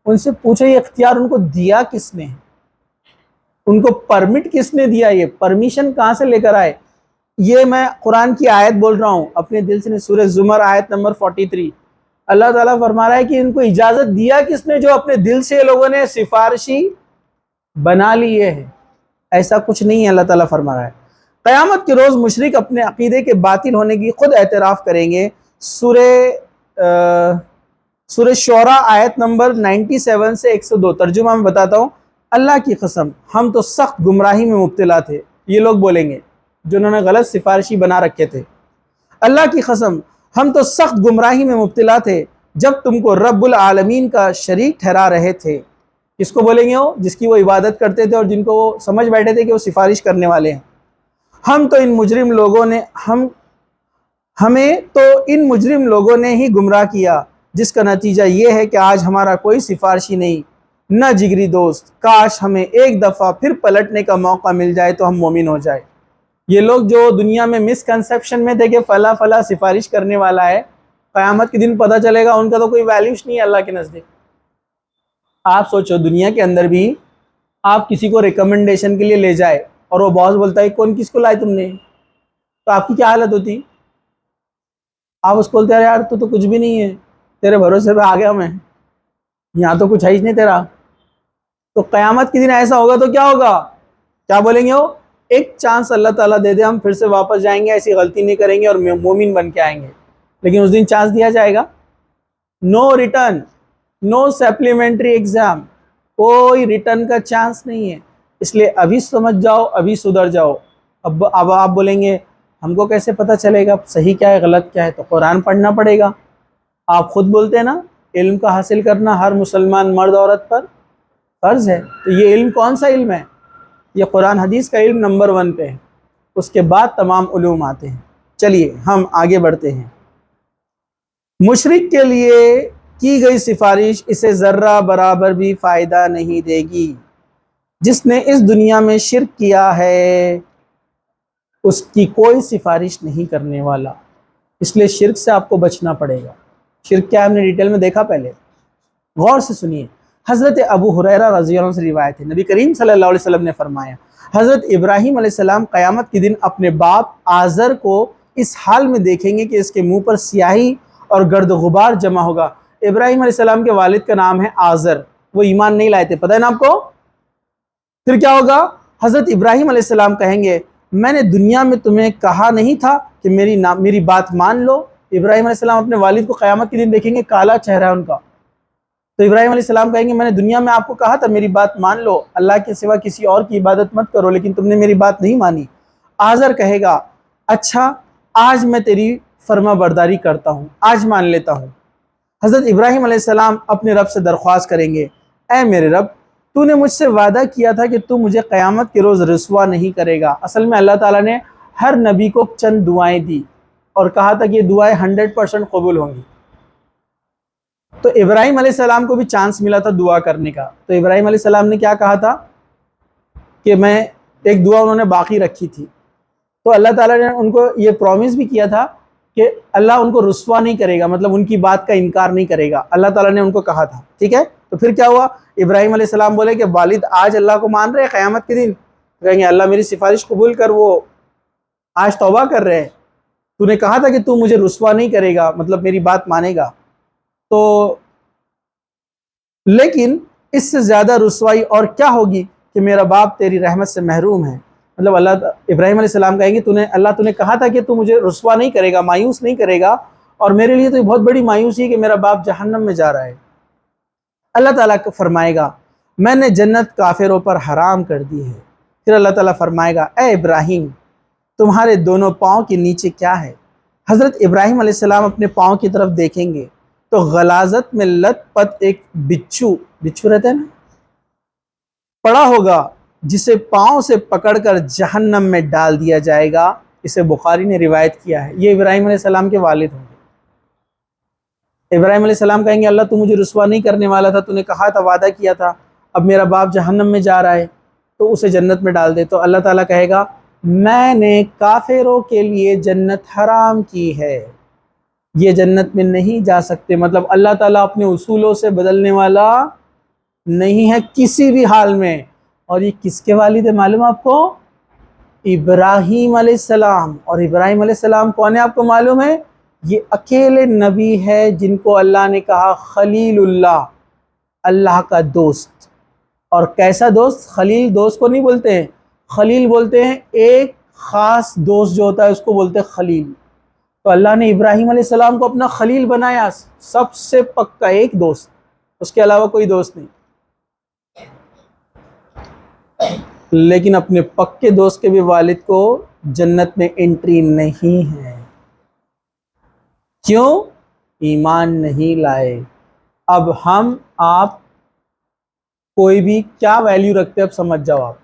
[SPEAKER 1] ان سے پوچھو یہ اختیار ان کو دیا کس نے؟ ان کو پرمٹ کس نے دیا؟ یہ پرمیشن کہاں سے لے کر آئے؟ یہ میں قرآن کی آیت بول رہا ہوں اپنے دل سے، سورہ زمر آیت نمبر 43۔ اللہ تعالیٰ فرما رہا ہے کہ ان کو اجازت دیا کس نے جو اپنے دل سے لوگوں نے سفارشی بنا لیے ہیں؟ ایسا کچھ نہیں ہے، اللہ تعالیٰ فرما رہا ہے۔ قیامت کے روز مشرک اپنے عقیدے کے باطل ہونے کی خود اعتراف کریں گے۔ سورہ شعراء آیت نمبر 97 سے 102، ترجمہ میں بتاتا ہوں۔ اللہ کی قسم ہم تو سخت گمراہی میں مبتلا تھے، یہ لوگ بولیں گے جنہوں نے غلط سفارشی بنا رکھے تھے۔ اللہ کی قسم ہم تو سخت گمراہی میں مبتلا تھے جب تم کو رب العالمین کا شریک ٹھہرا رہے تھے۔ کس کو بولیں گے؟ وہ جس کی وہ عبادت کرتے تھے اور جن کو وہ سمجھ بیٹھے تھے کہ وہ سفارش کرنے والے ہیں۔ ہمیں تو ان مجرم لوگوں نے ہی گمراہ کیا، جس کا نتیجہ یہ ہے کہ آج ہمارا کوئی سفارشی نہیں، نہ جگری دوست۔ کاش ہمیں ایک دفعہ پھر پلٹنے کا موقع مل جائے تو ہم مومن ہو جائے۔ یہ لوگ جو دنیا میں مس کنسیپشن میں تھے کہ فلاں فلاں سفارش کرنے والا ہے، قیامت کے دن پتہ چلے گا ان کا تو کوئی ویلیوش نہیں ہے اللہ کے نزدیک۔ آپ سوچو دنیا کے اندر بھی آپ کسی کو ریکمنڈیشن کے لیے لے جائے اور وہ باس بولتا ہے کون کس کو لائے تم نے، تو آپ کی کیا حالت ہوتی؟ آپ اس کو بولتے ہیں یار تو کچھ بھی نہیں ہے، تیرے بھروسے پہ آ گیا میں، یہاں تو کچھ ہے ہی نہیں تیرا۔ تو قیامت کے دن ایسا ہوگا تو کیا ہوگا؟ کیا بولیں گے وہ؟ ایک چانس اللہ تعالیٰ دے دے، ہم پھر سے واپس جائیں گے، ایسی غلطی نہیں کریں گے اور مومن بن کے آئیں گے۔ لیکن اس دن چانس دیا جائے گا، نو ریٹرن، نو سپلیمنٹری ایگزام، کوئی ریٹرن کا چانس نہیں ہے۔ اس لیے ابھی سمجھ جاؤ، ابھی سدھر جاؤ۔ اب آپ بولیں گے ہم کو کیسے پتہ چلے گا صحیح کیا ہے غلط کیا ہے؟ تو قرآن پڑھنا پڑے گا۔ آپ خود بولتے ہیں نا علم کا حاصل کرنا ہر مسلمان مرد عورت پر فرض ہے، تو یہ علم کون سا علم ہے؟ یہ قرآن حدیث کا علم نمبر 1 پہ ہے، اس کے بعد تمام علوم آتے ہیں۔ چلیے ہم آگے بڑھتے ہیں۔ مشرک کے لیے کی گئی سفارش اسے ذرہ برابر بھی فائدہ نہیں دے گی۔ جس نے اس دنیا میں شرک کیا ہے اس کی کوئی سفارش نہیں کرنے والا، اس لیے شرک سے آپ کو بچنا پڑے گا۔ شرک کیا ہم نے ڈیٹیل میں دیکھا پہلے، غور سے سنیے۔ حضرت ابو ہریرہ رضی اللہ عنہ سے روایت ہے، نبی کریم صلی اللہ علیہ وسلم نے فرمایا، حضرت ابراہیم علیہ السلام قیامت کے دن اپنے باپ آزر کو اس حال میں دیکھیں گے کہ اس کے منہ پر سیاہی اور گرد و غبار جمع ہوگا، ابراہیم علیہ السلام کے والد کا نام ہے آزر، وہ ایمان نہیں لائے تھے، پتہ ہے نا آپ کو؟ پھر کیا ہوگا؟ حضرت ابراہیم علیہ السلام کہیں گے میں نے دنیا میں تمہیں کہا نہیں تھا کہ میری بات مان لو؟ ابراہیم علیہ السلام اپنے والد کو قیامت کے دن دیکھیں گے، کالا چہرہ ہے ان کا، تو ابراہیم علیہ السلام کہیں گے میں نے دنیا میں آپ کو کہا تھا میری بات مان لو، اللہ کے سوا کسی اور کی عبادت مت کرو، لیکن تم نے میری بات نہیں مانی۔ آزر کہے گا اچھا آج میں تیری فرما برداری کرتا ہوں، آج مان لیتا ہوں۔ حضرت ابراہیم علیہ السلام اپنے رب سے درخواست کریں گے اے میرے رب، تو نے مجھ سے وعدہ کیا تھا کہ تو مجھے قیامت کے روز رسوا نہیں کرے گا۔ اصل میں اللہ تعالیٰ نے ہر نبی کو چند دعائیں دی اور کہا تھا کہ یہ دعائیں 100% قبول ہوں گی، تو ابراہیم علیہ السلام کو بھی چانس ملا تھا دعا کرنے کا، تو ابراہیم علیہ السلام نے کیا کہا تھا کہ میں ایک دعا انہوں نے باقی رکھی تھی، تو اللہ تعالیٰ نے ان کو یہ پرومس بھی کیا تھا کہ اللہ ان کو رسوا نہیں کرے گا، مطلب ان کی بات کا انکار نہیں کرے گا، اللہ تعالیٰ نے ان کو کہا تھا، ٹھیک ہے؟ تو پھر کیا ہوا؟ ابراہیم علیہ السلام بولے کہ والد آج اللہ کو مان رہے ہیں قیامت کے دن، کہیں گے اللہ میری سفارش قبول کر، وہ آج توبہ کر رہے ہیں، تو نے کہا تھا کہ تو مجھے رسوا نہیں کرے گا، مطلب میری بات مانے گا، تو لیکن اس سے زیادہ رسوائی اور کیا ہوگی کہ میرا باپ تیری رحمت سے محروم ہے، مطلب ابراہیم علیہ السلام کہیں گے اللہ تو نے کہا تھا کہ تو مجھے رسوا نہیں کرے گا، مایوس نہیں کرے گا، اور میرے لیے تو یہ بہت بڑی مایوسی ہے کہ میرا باپ جہنم میں جا رہا ہے۔ اللہ تعالیٰ کو فرمائے گا میں نے جنت کافروں پر حرام کر دی ہے۔ پھر اللہ تعالیٰ فرمائے گا اے ابراہیم تمہارے دونوں پاؤں کے نیچے کیا ہے؟ حضرت ابراہیم علیہ السلام اپنے پاؤں کی طرف دیکھیں گے تو غلاظت میں لت پت ایک بچھو رہتا ہے نا، پڑا ہوگا، جسے پاؤں سے پکڑ کر جہنم میں ڈال دیا جائے گا۔ اسے بخاری نے روایت کیا ہے، یہ ابراہیم علیہ السلام کے والد ہوں گے۔ ابراہیم علیہ السلام کہیں گے اللہ تو مجھے رسوا نہیں کرنے والا تھا، تو نے کہا تھا، وعدہ کیا تھا، اب میرا باپ جہنم میں جا رہا ہے تو اسے جنت میں ڈال دے۔ تو اللہ تعالیٰ کہے گا میں نے کافروں کے لیے جنت حرام کی ہے، یہ جنت میں نہیں جا سکتے، مطلب اللہ تعالیٰ اپنے اصولوں سے بدلنے والا نہیں ہے کسی بھی حال میں۔ اور یہ کس کے والد ہے معلوم آپ کو؟ ابراہیم علیہ السلام۔ اور ابراہیم علیہ السلام کون ہے آپ کو معلوم ہے؟ یہ اکیلے نبی ہے جن کو اللہ نے کہا خلیل اللہ، اللہ کا دوست۔ اور کیسا دوست؟ خلیل دوست کو نہیں بولتے ہیں، خلیل بولتے ہیں ایک خاص دوست جو ہوتا ہے اس کو بولتے ہیں خلیل۔ تو اللہ نے ابراہیم علیہ السلام کو اپنا خلیل بنایا، سب سے پکا ایک دوست، اس کے علاوہ کوئی دوست نہیں۔ لیکن اپنے پکے دوست کے بھی والد کو جنت میں انٹری نہیں ہے، کیوں؟ ایمان نہیں لائے۔ اب ہم آپ کوئی بھی کیا ویلیو رکھتے اب سمجھ جاؤ آپ،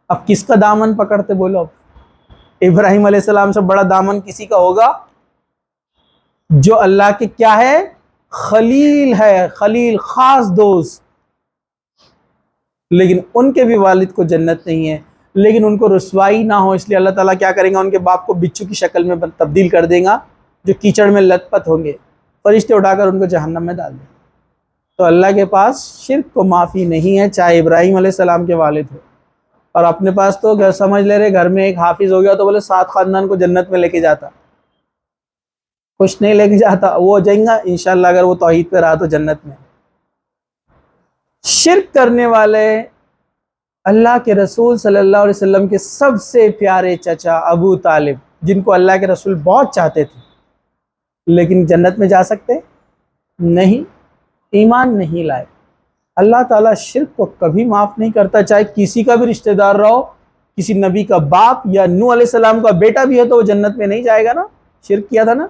[SPEAKER 1] اب کس کا دامن پکڑتے بولو؟ اب ابراہیم علیہ السلام سے بڑا دامن کسی کا ہوگا جو اللہ کے کیا ہے؟ خلیل ہے، خلیل خاص دوست۔ لیکن ان کے بھی والد کو جنت نہیں ہے، لیکن ان کو رسوائی نہ ہو اس لیے اللہ تعالیٰ کیا کریں گا؟ ان کے باپ کو بچھو کی شکل میں تبدیل کر دیں گا، جو کیچڑ میں لت پت ہوں گے، فرشتے اٹھا کر ان کو جہنم میں ڈال دیں۔ تو اللہ کے پاس شرک کو معافی نہیں ہے، چاہے ابراہیم علیہ السلام کے والد ہو۔ اور اپنے پاس تو سمجھ لے رہے گھر میں ایک حافظ ہو گیا تو بولے 7 خاندان کو جنت میں لے کے جاتا، کچھ نہیں لے کے جاتا، وہ ہو جائیں گا انشاءاللہ اگر وہ توحید پہ رہا تو جنت میں۔ شرک کرنے والے اللہ کے رسول صلی اللہ علیہ وسلم کے سب سے پیارے چچا ابو طالب، جن کو اللہ کے رسول بہت چاہتے تھے، لیکن جنت میں جا سکتے نہیں، ایمان نہیں لائے۔ اللہ تعالیٰ شرک کو کبھی معاف نہیں کرتا، چاہے کسی کا بھی رشتہ دار رہو، کسی نبی کا باپ یا نوح علیہ السلام کا بیٹا بھی ہے تو وہ جنت میں نہیں جائے گا نا، شرک کیا تھا نا۔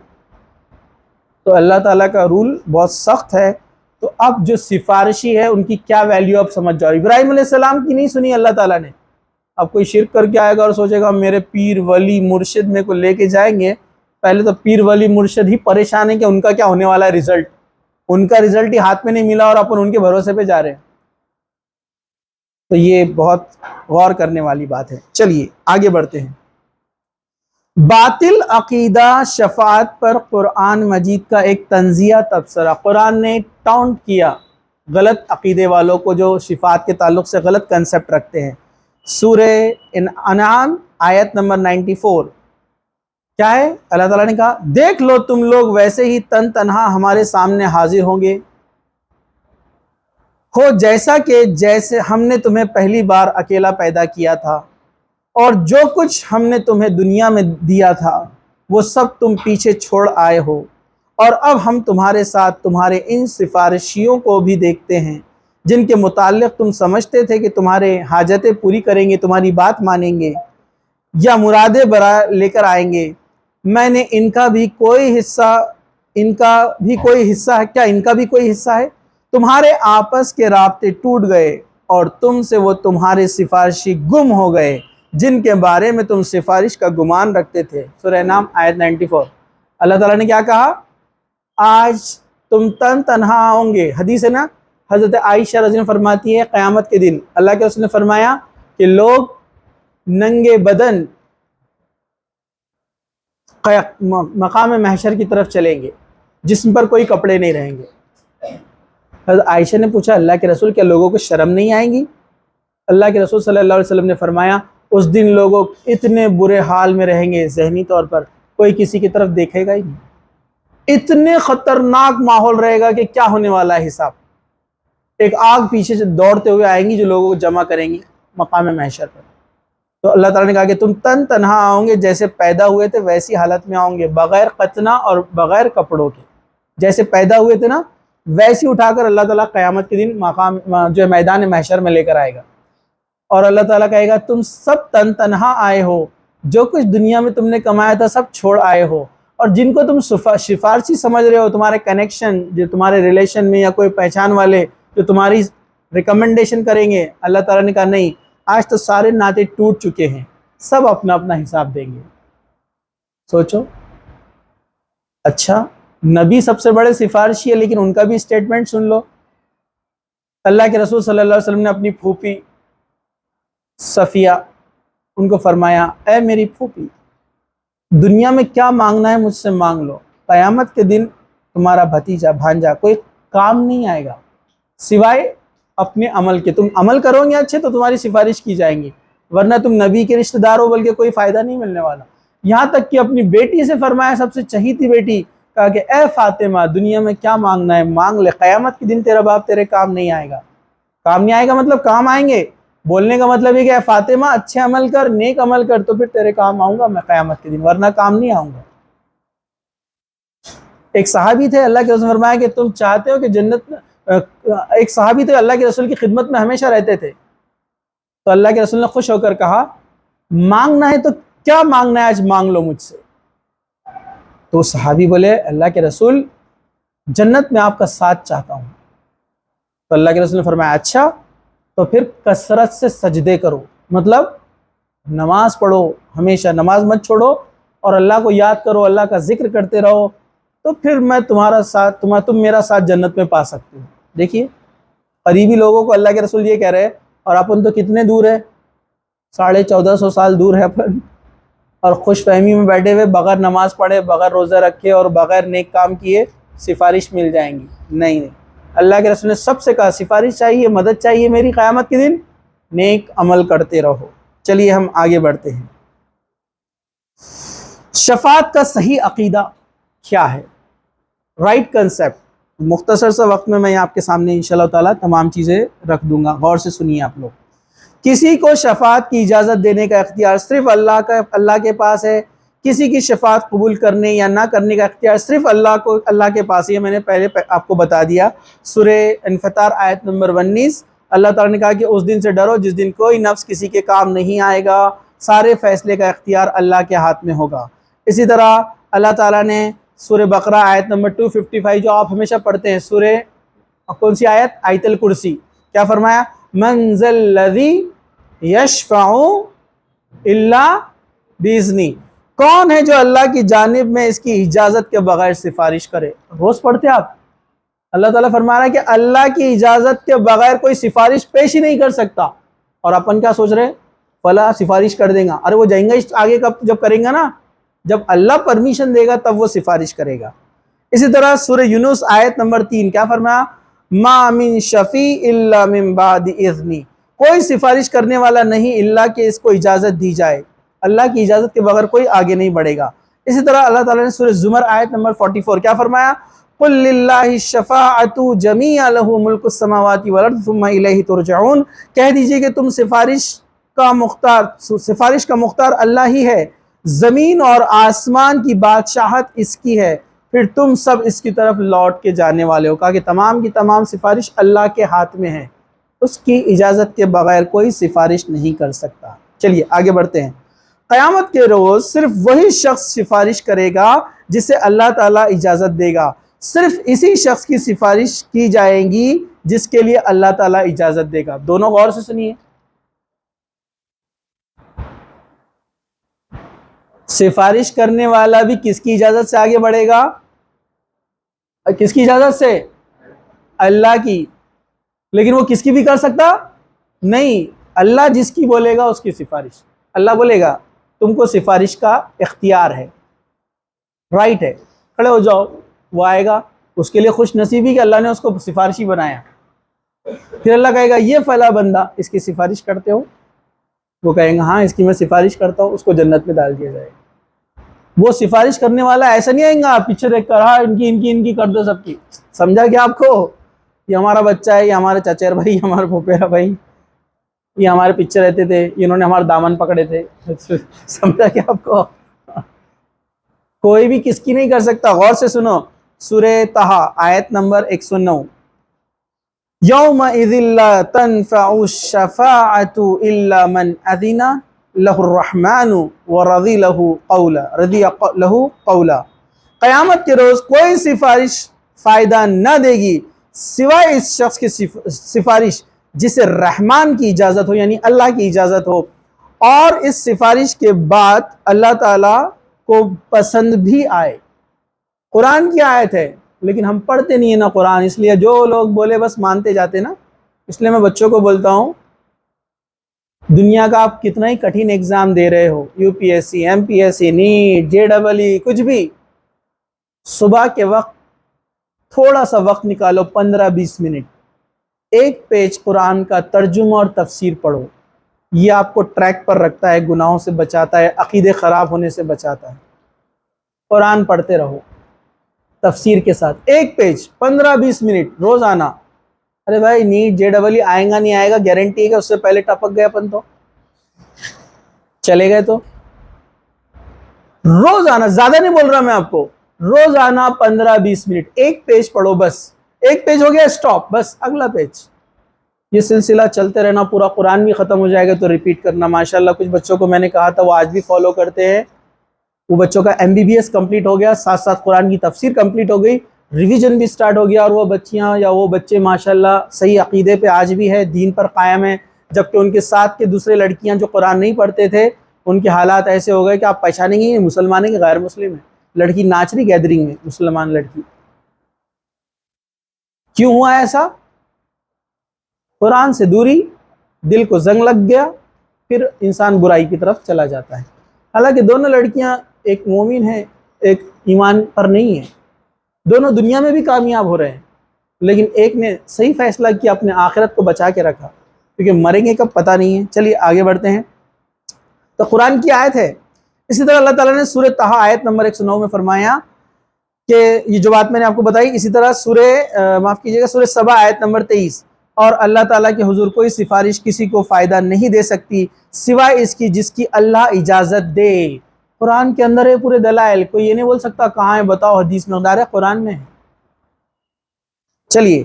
[SPEAKER 1] تو اللہ تعالیٰ کا رول بہت سخت ہے۔ تو اب جو سفارشی ہے ان کی کیا ویلیو اب سمجھ جاؤ۔ ابراہیم علیہ السلام کی نہیں سنی اللہ تعالیٰ نے۔ اب کوئی شرک کر کے آئے گا اور سوچے گا میرے پیر ولی مرشد میں کو لے کے جائیں گے، پہلے تو پیر ولی مرشد ہی پریشان ہے کہ ان کا کیا ہونے والا ہے رزلٹ، ان کا رزلٹ ہی ہاتھ میں نہیں ملا اور اپن ان کے بھروسے پہ جا رہے ہیں۔ تو یہ بہت غور کرنے والی بات ہے۔ چلیے آگے بڑھتے ہیں۔ باطل عقیدہ شفاعت پر قرآن مجید کا ایک تنزیہ تبصرہ۔ قرآن نے ٹاؤنٹ کیا غلط عقیدے والوں کو جو شفاعت کے تعلق سے غلط کنسپٹ رکھتے ہیں۔ سورہ انعام آیت نمبر 94، کیا ہے؟ اللہ تعالیٰ نے کہا دیکھ لو تم لوگ ویسے ہی تن تنہا ہمارے سامنے حاضر ہوں گے ہو جیسا کہ جیسے ہم نے تمہیں پہلی بار اکیلا پیدا کیا تھا، اور جو کچھ ہم نے تمہیں دنیا میں دیا تھا وہ سب تم پیچھے چھوڑ آئے ہو، اور اب ہم تمہارے ساتھ تمہارے ان سفارشیوں کو بھی دیکھتے ہیں جن کے متعلق تم سمجھتے تھے کہ تمہارے حاجتیں پوری کریں گے، تمہاری بات مانیں گے یا مرادیں برا لے کر آئیں گے۔ میں نے ان کا بھی کوئی حصہ ہے کیا؟ ان کا بھی کوئی حصہ ہے؟ تمہارے آپس کے رابطے ٹوٹ گئے اور تم سے وہ تمہارے سفارشی گم ہو گئے جن کے بارے میں تم سفارش کا گمان رکھتے تھے۔ سورہ نام آیت 94۔ اللہ تعالیٰ نے کیا کہا؟ آج تم تن تنہا ہوں گے۔ حدیث ہے نا، حضرت عائشہ رضی اللہ عنہا فرماتی ہے قیامت کے دن اللہ کے رسول نے فرمایا کہ لوگ ننگے بدن مقام محشر کی طرف چلیں گے، جسم پر کوئی کپڑے نہیں رہیں گے۔ حضرت عائشہ نے پوچھا اللہ کے رسول کیا لوگوں کو شرم نہیں آئیں گی؟ اللہ کے رسول صلی اللہ علیہ وسلم نے فرمایا اس دن لوگوں اتنے برے حال میں رہیں گے ذہنی طور پر کوئی کسی کی طرف دیکھے گا ہی نہیں، اتنے خطرناک ماحول رہے گا کہ کیا ہونے والا ہے حساب۔ ایک آگ پیچھے سے دوڑتے ہوئے آئیں گی جو لوگوں کو جمع کریں گی مقام محشر پر۔ تو اللہ تعالیٰ نے کہا کہ تم تن تنہا آؤ گے، جیسے پیدا ہوئے تھے ویسی حالت میں آؤ گے، بغیر ختنہ اور بغیر کپڑوں کے۔ جیسے پیدا ہوئے تھے نا ویسی اٹھا کر اللہ تعالیٰ قیامت کے دن مقام جو میدان محشر میں لے کر آئے گا، اور اللہ تعالیٰ کہے گا تم سب تن تنہا آئے ہو، جو کچھ دنیا میں تم نے کمایا تھا سب چھوڑ آئے ہو، اور جن کو تم سفارشی سمجھ رہے ہو، تمہارے کنیکشن جو تمہارے ریلیشن میں یا کوئی پہچان والے جو تمہاری ریکمنڈیشن کریں گے، اللہ تعالیٰ نے کہا نہیں، آج تو سارے ناطے ٹوٹ چکے ہیں، سب اپنا اپنا حساب دیں گے۔ سوچو، اچھا نبی سب سے بڑے سفارشی ہے لیکن ان کا بھی اسٹیٹمنٹ سن لو۔ اللہ کے رسول صلی اللہ علیہ وسلم نے اپنی پھوپھی صفیہ ان کو فرمایا اے میری پھوپھی، دنیا میں کیا مانگنا ہے مجھ سے مانگ لو، قیامت کے دن تمہارا بھتیجا بھانجا کوئی کام نہیں آئے گا سوائے اپنے عمل کے۔ تم عمل کرو گے اچھے تو تمہاری سفارش کی جائیں گی، ورنہ تم نبی کے رشتہ دار ہو بلکہ کوئی فائدہ نہیں ملنے والا۔ یہاں تک کہ اپنی بیٹی سے فرمایا، سب سے چہیتی بیٹی، کہا کہ اے فاطمہ دنیا میں کیا مانگنا ہے مانگ لے، قیامت کے دن تیرا باپ تیرے کام نہیں آئے گا۔ کام نہیں آئے گا مطلب کام آئیں گے، بولنے کا مطلب یہ کہ اے فاطمہ اچھے عمل کر، نیک عمل کر، تو پھر تیرے کام آؤں گا میں قیامت کے دن، ورنہ کام نہیں آؤں گا۔ ایک صحابی تھے اللہ کے رسول نے فرمایا کہ تم چاہتے ہو کہ جنت، ایک صحابی تھے اللہ کے رسول کی خدمت میں ہمیشہ رہتے تھے، تو اللہ کے رسول نے خوش ہو کر کہا مانگنا ہے تو کیا مانگنا ہے آج مانگ لو مجھ سے۔ تو صحابی بولے اللہ کے رسول جنت میں آپ کا ساتھ چاہتا ہوں۔ تو اللہ کے رسول نے فرمایا اچھا تو پھر کثرت سے سجدے کرو، مطلب نماز پڑھو، ہمیشہ نماز مت چھوڑو اور اللہ کو یاد کرو، اللہ کا ذکر کرتے رہو، تو پھر میں تمہارا ساتھ تم میرا ساتھ جنت میں پا سکتے ہو۔ دیکھیے قریبی لوگوں کو اللہ کے رسول یہ کہہ رہے ہیں، اور اپن تو کتنے دور ہے، 1450 سال دور ہے اپن، اور خوش فہمی میں بیٹھے ہوئے بغیر نماز پڑھے، بغیر روزہ رکھے اور بغیر نیک کام کیے سفارش مل جائیں گی۔ نہیں، اللہ کے رسول نے سب سے کہا سفارش چاہیے، مدد چاہیے میری قیامت کے دن، نیک عمل کرتے رہو۔ چلیے ہم آگے بڑھتے ہیں۔ شفاعت کا صحیح عقیدہ کیا ہے؟ Right concept. مختصر سا وقت میں آپ کے سامنے انشاءاللہ تعالیٰ تمام چیزیں رکھ دوں گا، غور سے سنیے آپ لوگ۔ کسی کو شفاعت کی اجازت دینے کا اختیار صرف اللہ کے پاس ہے، کسی کی شفاعت قبول کرنے یا نہ کرنے کا اختیار صرف اللہ کے پاس ہے۔ میں نے پہلے آپ کو بتا دیا، سورہ انفطار آیت نمبر 19، اللہ تعالیٰ نے کہا کہ اس دن سے ڈرو جس دن کوئی نفس کسی کے کام نہیں آئے گا، سارے فیصلے کا اختیار اللہ کے ہاتھ میں ہوگا۔ اسی طرح اللہ تعالیٰ نے سورہ بقرہ آیت نمبر 255 جو آپ ہمیشہ پڑھتے ہیں، سورہ کون سی آیت؟ آیت الکرسی، کیا فرمایا؟ من ذا الذی یشفع الا باذنہ، کون ہے جو اللہ کی جانب میں اس کی اجازت کے بغیر سفارش کرے؟ روز پڑھتے آپ، اللہ تعالیٰ فرما رہا ہے کہ اللہ کی اجازت کے بغیر کوئی سفارش پیش ہی نہیں کر سکتا، اور اپن کیا سوچ رہے؟ فلاں سفارش کر دیں گا، ارے وہ جائیں گا آگے جب کریں گا نا، جب اللہ پرمیشن دے گا تب وہ سفارش کرے گا۔ اسی طرح سورہ یونس آیت نمبر 3 کیا فرمایا؟ ما من شفیع الا من بعد اذنی، کوئی سفارش کرنے والا نہیں اللہ کہ اس کو اجازت دی جائے، اللہ کی اجازت کے بغیر کوئی آگے نہیں بڑھے گا۔ اسی طرح اللہ تعالیٰ نے سورہ زمر آیت نمبر 44 کیا فرمایا؟ قُلْ لِلَّهِ الشَّفَاعَةُ جَمِيعًا لَهُ مُلْكُ السَّمَاوَاتِ وَالْأَرْضِ ثُمَّ إِلَيْهِ تُرْجَعُونَ، کہہ دیجئے کہ تم سفارش کا مختار اللہ ہی ہے، زمین اور آسمان کی بادشاہت اس کی ہے، پھر تم سب اس کی طرف لوٹ کے جانے والے ہو۔ کہا کہ تمام کی تمام سفارش اللہ کے ہاتھ میں ہے، اس کی اجازت کے بغیر کوئی سفارش نہیں کر سکتا۔ چلیے آگے بڑھتے ہیں۔ قیامت کے روز صرف وہی شخص سفارش کرے گا جسے اللہ تعالیٰ اجازت دے گا، صرف اسی شخص کی سفارش کی جائے گی جس کے لیے اللہ تعالیٰ اجازت دے گا۔ دونوں غور سے سنیے، سفارش کرنے والا بھی کس کی اجازت سے آگے بڑھے گا؟ کس کی اجازت سے؟ اللہ کی۔ لیکن وہ کس کی بھی کر سکتا نہیں، اللہ جس کی بولے گا اس کی سفارش۔ اللہ بولے گا تم کو سفارش کا اختیار ہے، رائٹ ہے، کھڑے ہو جاؤ، وہ آئے گا، اس کے لیے خوش نصیبی کہ اللہ نے اس کو سفارشی بنایا۔ پھر اللہ کہے گا یہ فلاں بندہ، اس کی سفارش کرتے ہو؟ وہ کہیں گا ہاں اس کی میں سفارش کرتا ہوں، اس کو جنت میں ڈال دیا جائے گا۔ وہ سفارش کرنے والا ایسا نہیں آئیں گا پیچھے دیکھ کر ہاں ان کی کر دو سب کی، سمجھا کیا آپ کو؟ یہ ہمارا بچہ ہے، یہ ہمارے چچیر بھائی، ہمارا پھوپھیرا بھائی، یہ ہمارے پیچھے رہتے تھے، انہوں نے ہمارے دامن پکڑے تھے، سمجھا کیا آپ کو؟ کوئی بھی کس کی نہیں کر سکتا۔ غور سے سنو سورہ طٰہٰ آیت نمبر 109، يَوْمَئِذٍ لَا تَنْفَعُ الشَّفَاعَةُ إِلَّا مَنْ أَذِنَ لَهُ الرَّحْمَنُ وَرَضِيَ لَهُ قَوْلًا۔ قیامت کے روز کوئی سفارش فائدہ نہ دے گی سوائے اس شخص کی سفارش جسے رحمان کی اجازت ہو، یعنی اللہ کی اجازت ہو، اور اس سفارش کے بعد اللہ تعالیٰ کو پسند بھی آئے۔ قرآن کی آیت ہے لیکن ہم پڑھتے نہیں ہیں نا قرآن، اس لیے جو لوگ بولے بس مانتے جاتے نا۔ اس لیے میں بچوں کو بولتا ہوں دنیا کا آپ کتنا ہی کٹھن ایگزام دے رہے ہو، U P S C, M P S C, NET, JEE، کچھ بھی، صبح کے وقت تھوڑا سا وقت نکالو، 15-20 منٹ، ایک پیج قرآن کا ترجمہ اور تفسیر پڑھو۔ یہ آپ کو ٹریک پر رکھتا ہے، گناہوں سے بچاتا ہے، عقیدے خراب ہونے سے بچاتا ہے۔ قرآن پڑھتے رہو تفسیر کے ساتھ، ایک پیج 15-20 منٹ روزانہ۔ ارے بھائی نیٹ JEE آئے گا نہیں آئے گا گارنٹی ہے کہ اس سے پہلے ٹپک گئے اپن تو چلے گئے۔ تو روزانہ، زیادہ نہیں بول رہا میں آپ کو، روزانہ 15-20 منٹ ایک پیج پڑھو، بس ایک پیج ہو گیا اسٹاپ، بس اگلا پیج۔ یہ سلسلہ چلتے رہنا، پورا قرآن بھی ختم ہو جائے گا تو ریپیٹ کرنا۔ ماشاءاللہ کچھ بچوں کو میں نے کہا تھا وہ آج بھی فالو کرتے ہیں، وہ بچوں کا MBBS کمپلیٹ ہو گیا، ساتھ ساتھ قرآن کی تفسیر کمپلیٹ ہو گئی، ریویژن بھی سٹارٹ ہو گیا، اور وہ بچیاں یا وہ بچے ماشاءاللہ صحیح عقیدے پہ آج بھی ہے، دین پر قائم ہے، جبکہ ان کے ساتھ کے دوسرے لڑکیاں جو قرآن نہیں پڑھتے تھے ان کے حالات ایسے ہو گئے کہ آپ پہچانیں گے یہ مسلمان ہے کہ غیر مسلم ہے۔ لڑکی ناچ رہی گیدرنگ میں، مسلمان لڑکی، کیوں ہوا ایسا؟ قرآن سے دوری، دل کو زنگ لگ گیا، پھر انسان برائی کی طرف چلا جاتا ہے۔ حالانکہ دونوں لڑکیاں ایک مومن ہے، ایک ایمان پر نہیں ہے، دونوں دنیا میں بھی کامیاب ہو رہے ہیں، لیکن ایک نے صحیح فیصلہ کیا، اپنے آخرت کو بچا کے رکھا، کیونکہ مریں گے کب پتہ نہیں ہے۔ چلیے آگے بڑھتے ہیں۔ تو قرآن کی آیت ہے۔ اسی طرح اللہ تعالیٰ نے سورہ طٰہٰ آیت نمبر 109 میں فرمایا کہ یہ جو بات میں نے آپ کو بتائی، اسی طرح سورہ سبا آیت نمبر 23، اور اللہ تعالیٰ کے حضور کوئی سفارش کسی کو فائدہ نہیں دے سکتی سوائے اس کی جس کی اللہ اجازت دے۔ قرآن کے اندر ہے پورے دلائل، کوئی یہ نہیں بول سکتا کہاں ہے بتاؤ، حدیث مقدار ہے، قرآن میں ہے۔ چلیے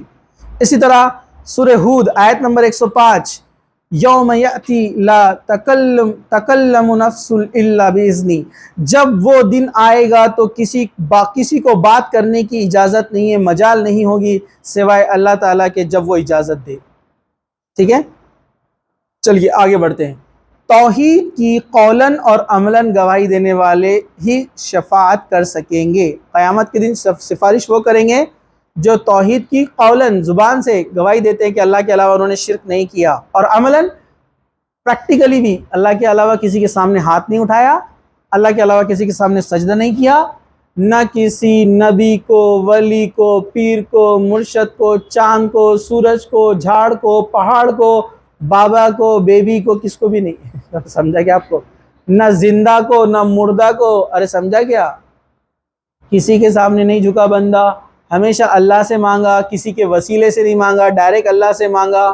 [SPEAKER 1] اسی طرح سورہ ہود آیت نمبر 105، یوم یأتی لا تکلم نفس الا باذنی، جب وہ دن آئے گا تو کسی کو بات کرنے کی اجازت نہیں ہے، مجال نہیں ہوگی سوائے اللہ تعالیٰ کے جب وہ اجازت دے۔ ٹھیک ہے، چلیے آگے بڑھتے ہیں۔ توحید کی قولاً اور عملاً گواہی دینے والے ہی شفاعت کر سکیں گے۔ قیامت کے دن سفارش وہ کریں گے جو توحید کی قولاً زبان سے گواہی دیتے ہیں کہ اللہ کے علاوہ انہوں نے شرک نہیں کیا، اور عملاً پریکٹیکلی بھی اللہ کے علاوہ کسی کے سامنے ہاتھ نہیں اٹھایا، اللہ کے علاوہ کسی کے سامنے سجدہ نہیں کیا، نہ کسی نبی کو، ولی کو، پیر کو، مرشد کو، چاند کو، سورج کو، جھاڑ کو، پہاڑ کو، بابا کو، بیبی کو، کس کو بھی نہیں۔ سمجھا کہ آپ کو نہ زندہ کو نہ مردہ کو. ارے سمجھا کیا؟ کسی کے سامنے نہیں جھکا بندہ، ہمیشہ اللہ سے مانگا، کسی کے وسیلے سے نہیں مانگا، ڈائریکٹ اللہ سے مانگا.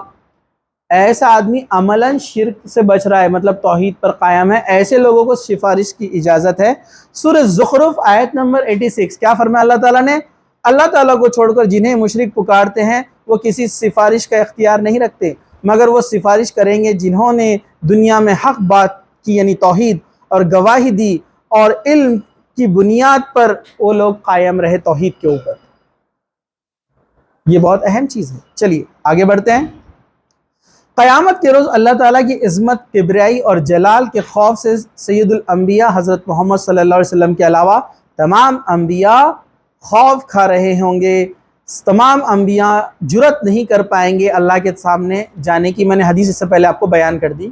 [SPEAKER 1] ایسا آدمی عملاً شرک سے بچ رہا ہے، مطلب توحید پر قائم ہے. ایسے لوگوں کو سفارش کی اجازت ہے. سورہ زخرف آیت نمبر 86 کیا فرمایا اللہ تعالیٰ نے؟ اللہ تعالیٰ کو چھوڑ کر جنہیں مشرک پکارتے ہیں وہ کسی سفارش کا اختیار نہیں رکھتے، مگر وہ سفارش کریں گے جنہوں نے دنیا میں حق بات کی، یعنی توحید، اور گواہی دی، اور علم کی بنیاد پر وہ لوگ قائم رہے توحید کے اوپر. یہ بہت اہم چیز ہے. چلیے آگے بڑھتے ہیں. قیامت کے روز اللہ تعالیٰ کی عظمت، کبریائی اور جلال کے خوف سے سید الانبیاء حضرت محمد صلی اللہ علیہ وسلم کے علاوہ تمام انبیاء خوف کھا رہے ہوں گے. تمام انبیاء جرت نہیں کر پائیں گے اللہ کے سامنے جانے کی. میں نے حدیث اس سے پہلے آپ کو بیان کر دی.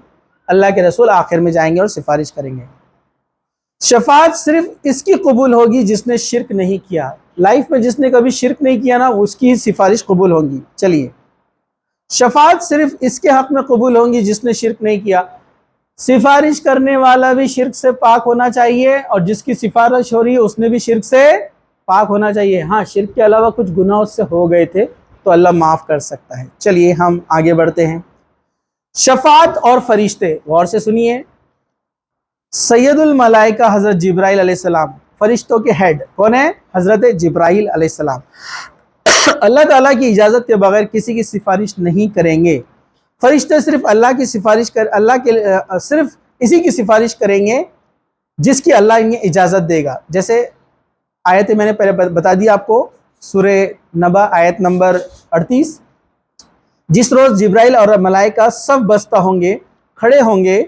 [SPEAKER 1] اللہ کے رسول آخر میں جائیں گے اور سفارش کریں گے. شفاعت صرف اس کی قبول ہوگی جس نے شرک نہیں کیا. لائف میں جس نے کبھی شرک نہیں کیا نا، اس کی سفارش قبول ہوگی. چلیے، شفاعت صرف اس کے حق میں قبول ہوگی جس نے شرک نہیں کیا. سفارش کرنے والا بھی شرک سے پاک ہونا چاہیے، اور جس کی سفارش ہو رہی ہے اس نے بھی شرک سے پاک ہونا چاہیے. ہاں، شرک کے علاوہ کچھ گناہ اس سے ہو گئے تھے تو اللہ معاف کر سکتا ہے. چلیے ہم آگے بڑھتے ہیں. شفاعت اور فرشتے، غور سے سنیے. سید الملائکہ حضرت جبرائیل علیہ السلام، فرشتوں کے ہیڈ کون ہیں؟ حضرت جبرائیل علیہ السلام. اللہ تعالیٰ کی اجازت کے بغیر کسی کی سفارش نہیں کریں گے. فرشتے صرف اللہ کی سفارش صرف اسی کی سفارش کریں گے جس کی اللہ انہیں اجازت دے گا. جیسے آیت میں نے پہلے بتا دیا آپ کو، سورہ نبا آیت نمبر 38. جس روز جبرائیل اور ملائکہ سب بستہ ہوں گے، کھڑے ہوں گے،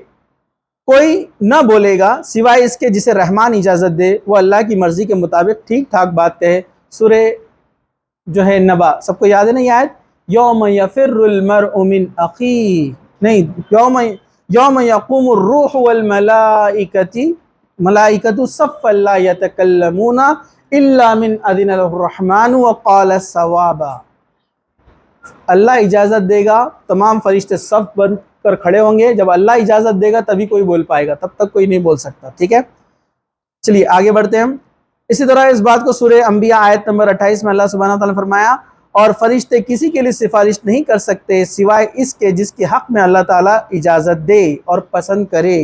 [SPEAKER 1] کوئی نہ بولے گا سوائے اس کے جسے رحمان اجازت دے، وہ اللہ کی مرضی کے مطابق ٹھیک ٹھاک بات کہے. سورہ جو ہے نبا، سب کو یاد ہے نا یہ آیت؟ یوم یفر المرء من اخیہ، نہیں، یوم یقوم الروح والملائکۃ صفا لا یتکلمون الا من اذن له الرحمن وقال صوابا. اللہ اجازت دے گا، تمام فرشتے صف بن کر کھڑے ہوں گے. جب اللہ اجازت دے گا تبھی کوئی بول پائے گا، تب تک کوئی نہیں بول سکتا. ٹھیک ہے، چلیے آگے بڑھتے ہیں. اسی طرح اس بات کو سورہ انبیاء آیت نمبر 28 میں اللہ سبحانہ وتعالی نے فرمایا، اور فرشتے کسی کے لیے سفارش نہیں کر سکتے سوائے اس کے جس کے حق میں اللہ تعالیٰ اجازت دے اور پسند کرے.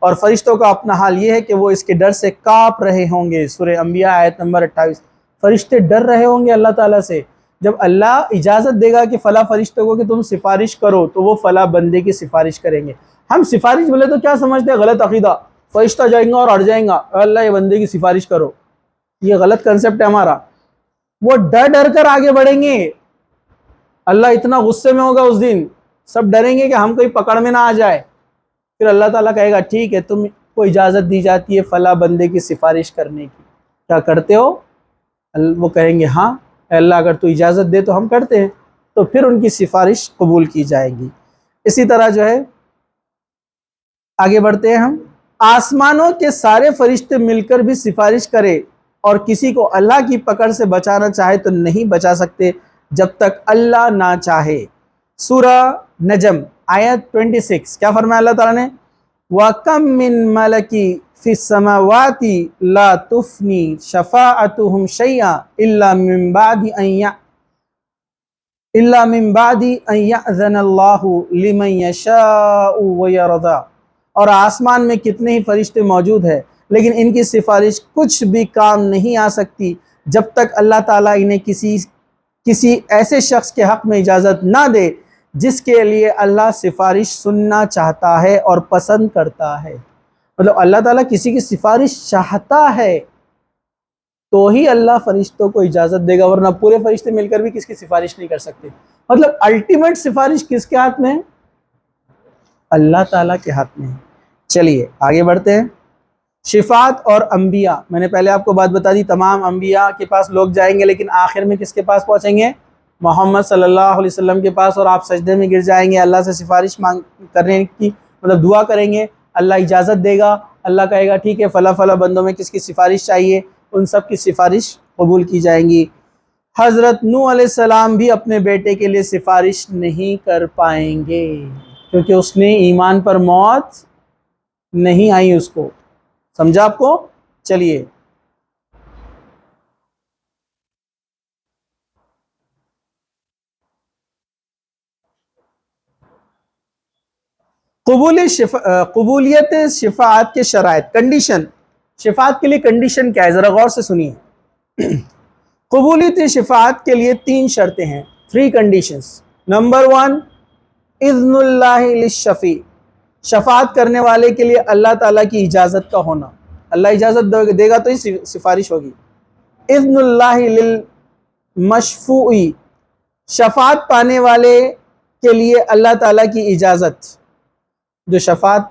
[SPEAKER 1] اور فرشتوں کا اپنا حال یہ ہے کہ وہ اس کے ڈر سے کانپ رہے ہوں گے. سورہ انبیاء آیت نمبر 28. فرشتے ڈر رہے ہوں گے اللہ تعالیٰ سے. جب اللہ اجازت دے گا کہ فلاں فرشتوں کو کہ تم سفارش کرو، تو وہ فلاں بندے کی سفارش کریں گے. ہم سفارش بولے تو کیا سمجھتے ہیں؟ غلط عقیدہ، فرشتہ جائیں گا اور اڑ جائیں گا، اللہ یہ بندے کی سفارش کرو. یہ غلط کنسپٹ ہے ہمارا. وہ ڈر ڈر کر آگے بڑھیں گے. اللہ اتنا غصے میں ہوگا اس دن، سب ڈریں گے کہ ہم کوئی پکڑ میں نہ آ جائے. پھر اللہ تعالیٰ کہے گا ٹھیک ہے، تم کو اجازت دی جاتی ہے فلاں بندے کی سفارش کرنے کی، کیا کرتے ہو؟ وہ کہیں گے ہاں اے اللہ، اگر تو اجازت دے تو ہم کرتے ہیں. تو پھر ان کی سفارش قبول کی جائے گی. اسی طرح جو ہے آگے بڑھتے ہیں ہم. آسمانوں کے سارے فرشتے مل کر بھی سفارش کرے اور کسی کو اللہ کی پکڑ سے بچانا چاہے تو نہیں بچا سکتے جب تک اللہ نہ چاہے. سورہ نجم آیت 26 کیا فرمایا اللہ تعالیٰ نے؟ وَكَم مِّن مَلَكٍ فِي السَّمَاوَاتِ لَا تُفْنِي شَفَاعَتُهُمْ شَيْئًا إِلَّا مِن بَعْدِ أَن يَأْذَنَ اللَّهُ لِمَن يَشَاءُ وَيَرْضَىٰ. اور آسمان میں کتنے ہی فرشتے موجود ہیں، لیکن ان کی سفارش کچھ بھی کام نہیں آ سکتی جب تک اللہ تعالیٰ انہیں کسی ایسے شخص کے حق میں اجازت نہ دے جس کے لیے اللہ سفارش سننا چاہتا ہے اور پسند کرتا ہے. مطلب اللہ تعالیٰ کسی کی سفارش چاہتا ہے تو ہی اللہ فرشتوں کو اجازت دے گا، ورنہ پورے فرشتے مل کر بھی کس کی سفارش نہیں کر سکتے. مطلب الٹیمیٹ سفارش کس کے ہاتھ میں ہے؟ اللہ تعالیٰ کے ہاتھ میں ہے. چلیے آگے بڑھتے ہیں. شفاعت اور انبیاء، میں نے پہلے آپ کو بات بتا دی، تمام انبیاء کے پاس لوگ جائیں گے، لیکن آخر میں کس کے پاس پہنچیں گے؟ محمد صلی اللہ علیہ وسلم کے پاس. اور آپ سجدے میں گر جائیں گے، اللہ سے سفارش کرنے کی مطلب دعا کریں گے، اللہ اجازت دے گا، اللہ کہے گا ٹھیک ہے فلاں فلاں بندوں میں کس کی سفارش چاہیے، ان سب کی سفارش قبول کی جائیں گی. حضرت نوح علیہ السلام بھی اپنے بیٹے کے لیے سفارش نہیں کر پائیں گے کیونکہ اس نے ایمان پر موت نہیں آئی اس کو. سمجھا آپ کو؟ چلیے قبولیت شفاعت کے شرائط، کنڈیشن. شفاعت کے لیے کنڈیشن کیا ہے ذرا غور سے سنیے. قبولیت شفاعت کے لیے 3 شرطیں ہیں، 3 کنڈیشنز. نمبر 1 اذن اللہ للشفیع، شفاعت کرنے والے کے لیے اللہ تعالیٰ کی اجازت کا ہونا. اللہ اجازت دے گا تو ہی سفارش ہوگی. اذن اللہ للمشفوع، شفاعت پانے والے کے لیے اللہ تعالیٰ کی اجازت. جو شفاعت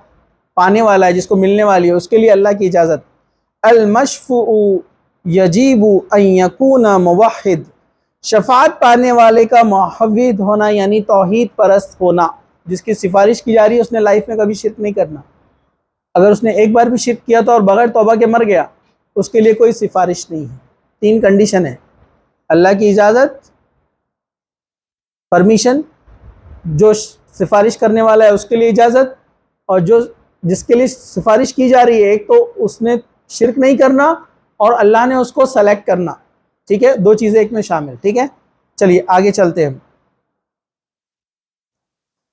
[SPEAKER 1] پانے والا ہے، جس کو ملنے والی ہے، اس کے لیے اللہ کی اجازت. المشفوع یجیب ان یکون موحد، شفاعت پانے والے کا موحد ہونا یعنی توحید پرست ہونا. جس کی سفارش کی جا رہی ہے اس نے لائف میں کبھی شرک نہیں کرنا. اگر اس نے ایک بار بھی شرک کیا تو اور بغیر توبہ کے مر گیا، اس کے لیے کوئی سفارش نہیں ہے. 3 کنڈیشن ہے، اللہ کی اجازت، پرمیشن، جو سفارش کرنے والا ہے اس کے لیے اجازت، اور جس کے لیے سفارش کی جا رہی ہے ایک تو اس نے شرک نہیں کرنا اور اللہ نے اس کو سلیکٹ کرنا. ٹھیک ہے، 2 چیزیں ایک میں شامل. ٹھیک ہے، چلیے آگے چلتے ہیں.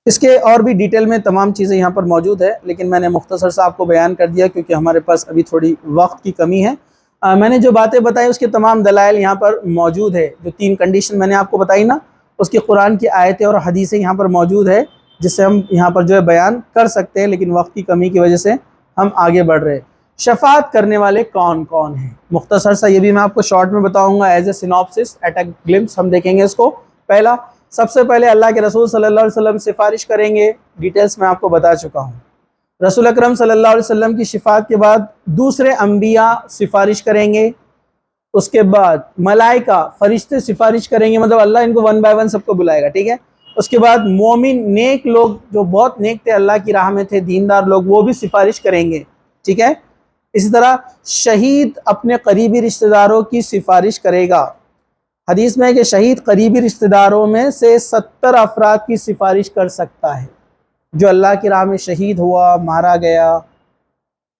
[SPEAKER 1] اس کے اور بھی ڈیٹیل میں تمام چیزیں یہاں پر موجود ہے، لیکن میں نے مختصر سے آپ کو بیان کر دیا کیونکہ ہمارے پاس ابھی تھوڑی وقت کی کمی ہے. میں نے جو باتیں بتائی اس کے تمام دلائل یہاں پر موجود ہے. جو 3 کنڈیشن میں نے آپ کو بتائی نا، اس کی قرآن کی آیتیں اور حدیثیں یہاں پر موجود ہے، جس سے ہم یہاں پر جو ہے بیان کر سکتے ہیں، لیکن وقت کی کمی کی وجہ سے ہم آگے بڑھ رہے ہیں. شفاعت کرنے والے کون کون ہیں، مختصر سا یہ بھی میں آپ کو شارٹ میں بتاؤں گا as a synopsis, at a glimpse ہم دیکھیں گے اس کو. پہلا، سب سے پہلے اللہ کے رسول صلی اللہ علیہ وسلم سفارش کریں گے. ڈیٹیلز میں آپ کو بتا چکا ہوں. رسول اکرم صلی اللہ علیہ وسلم کی شفاعت کے بعد دوسرے انبیاء سفارش کریں گے. اس کے بعد ملائکہ، فرشتے سفارش کریں گے، مطلب اللہ ان کو 1 بائی 1 سب کو بلائے گا. ٹھیک ہے. اس کے بعد مومن نیک لوگ جو بہت نیک تھے، اللہ کی راہ میں تھے، دیندار لوگ، وہ بھی سفارش کریں گے. ٹھیک ہے. اسی طرح شہید اپنے قریبی رشتہ داروں کی سفارش کرے گا. حدیث میں ہے کہ شہید قریبی رشتہ داروں میں سے 70 افراد کی سفارش کر سکتا ہے. جو اللہ کی راہ میں شہید ہوا، مارا گیا،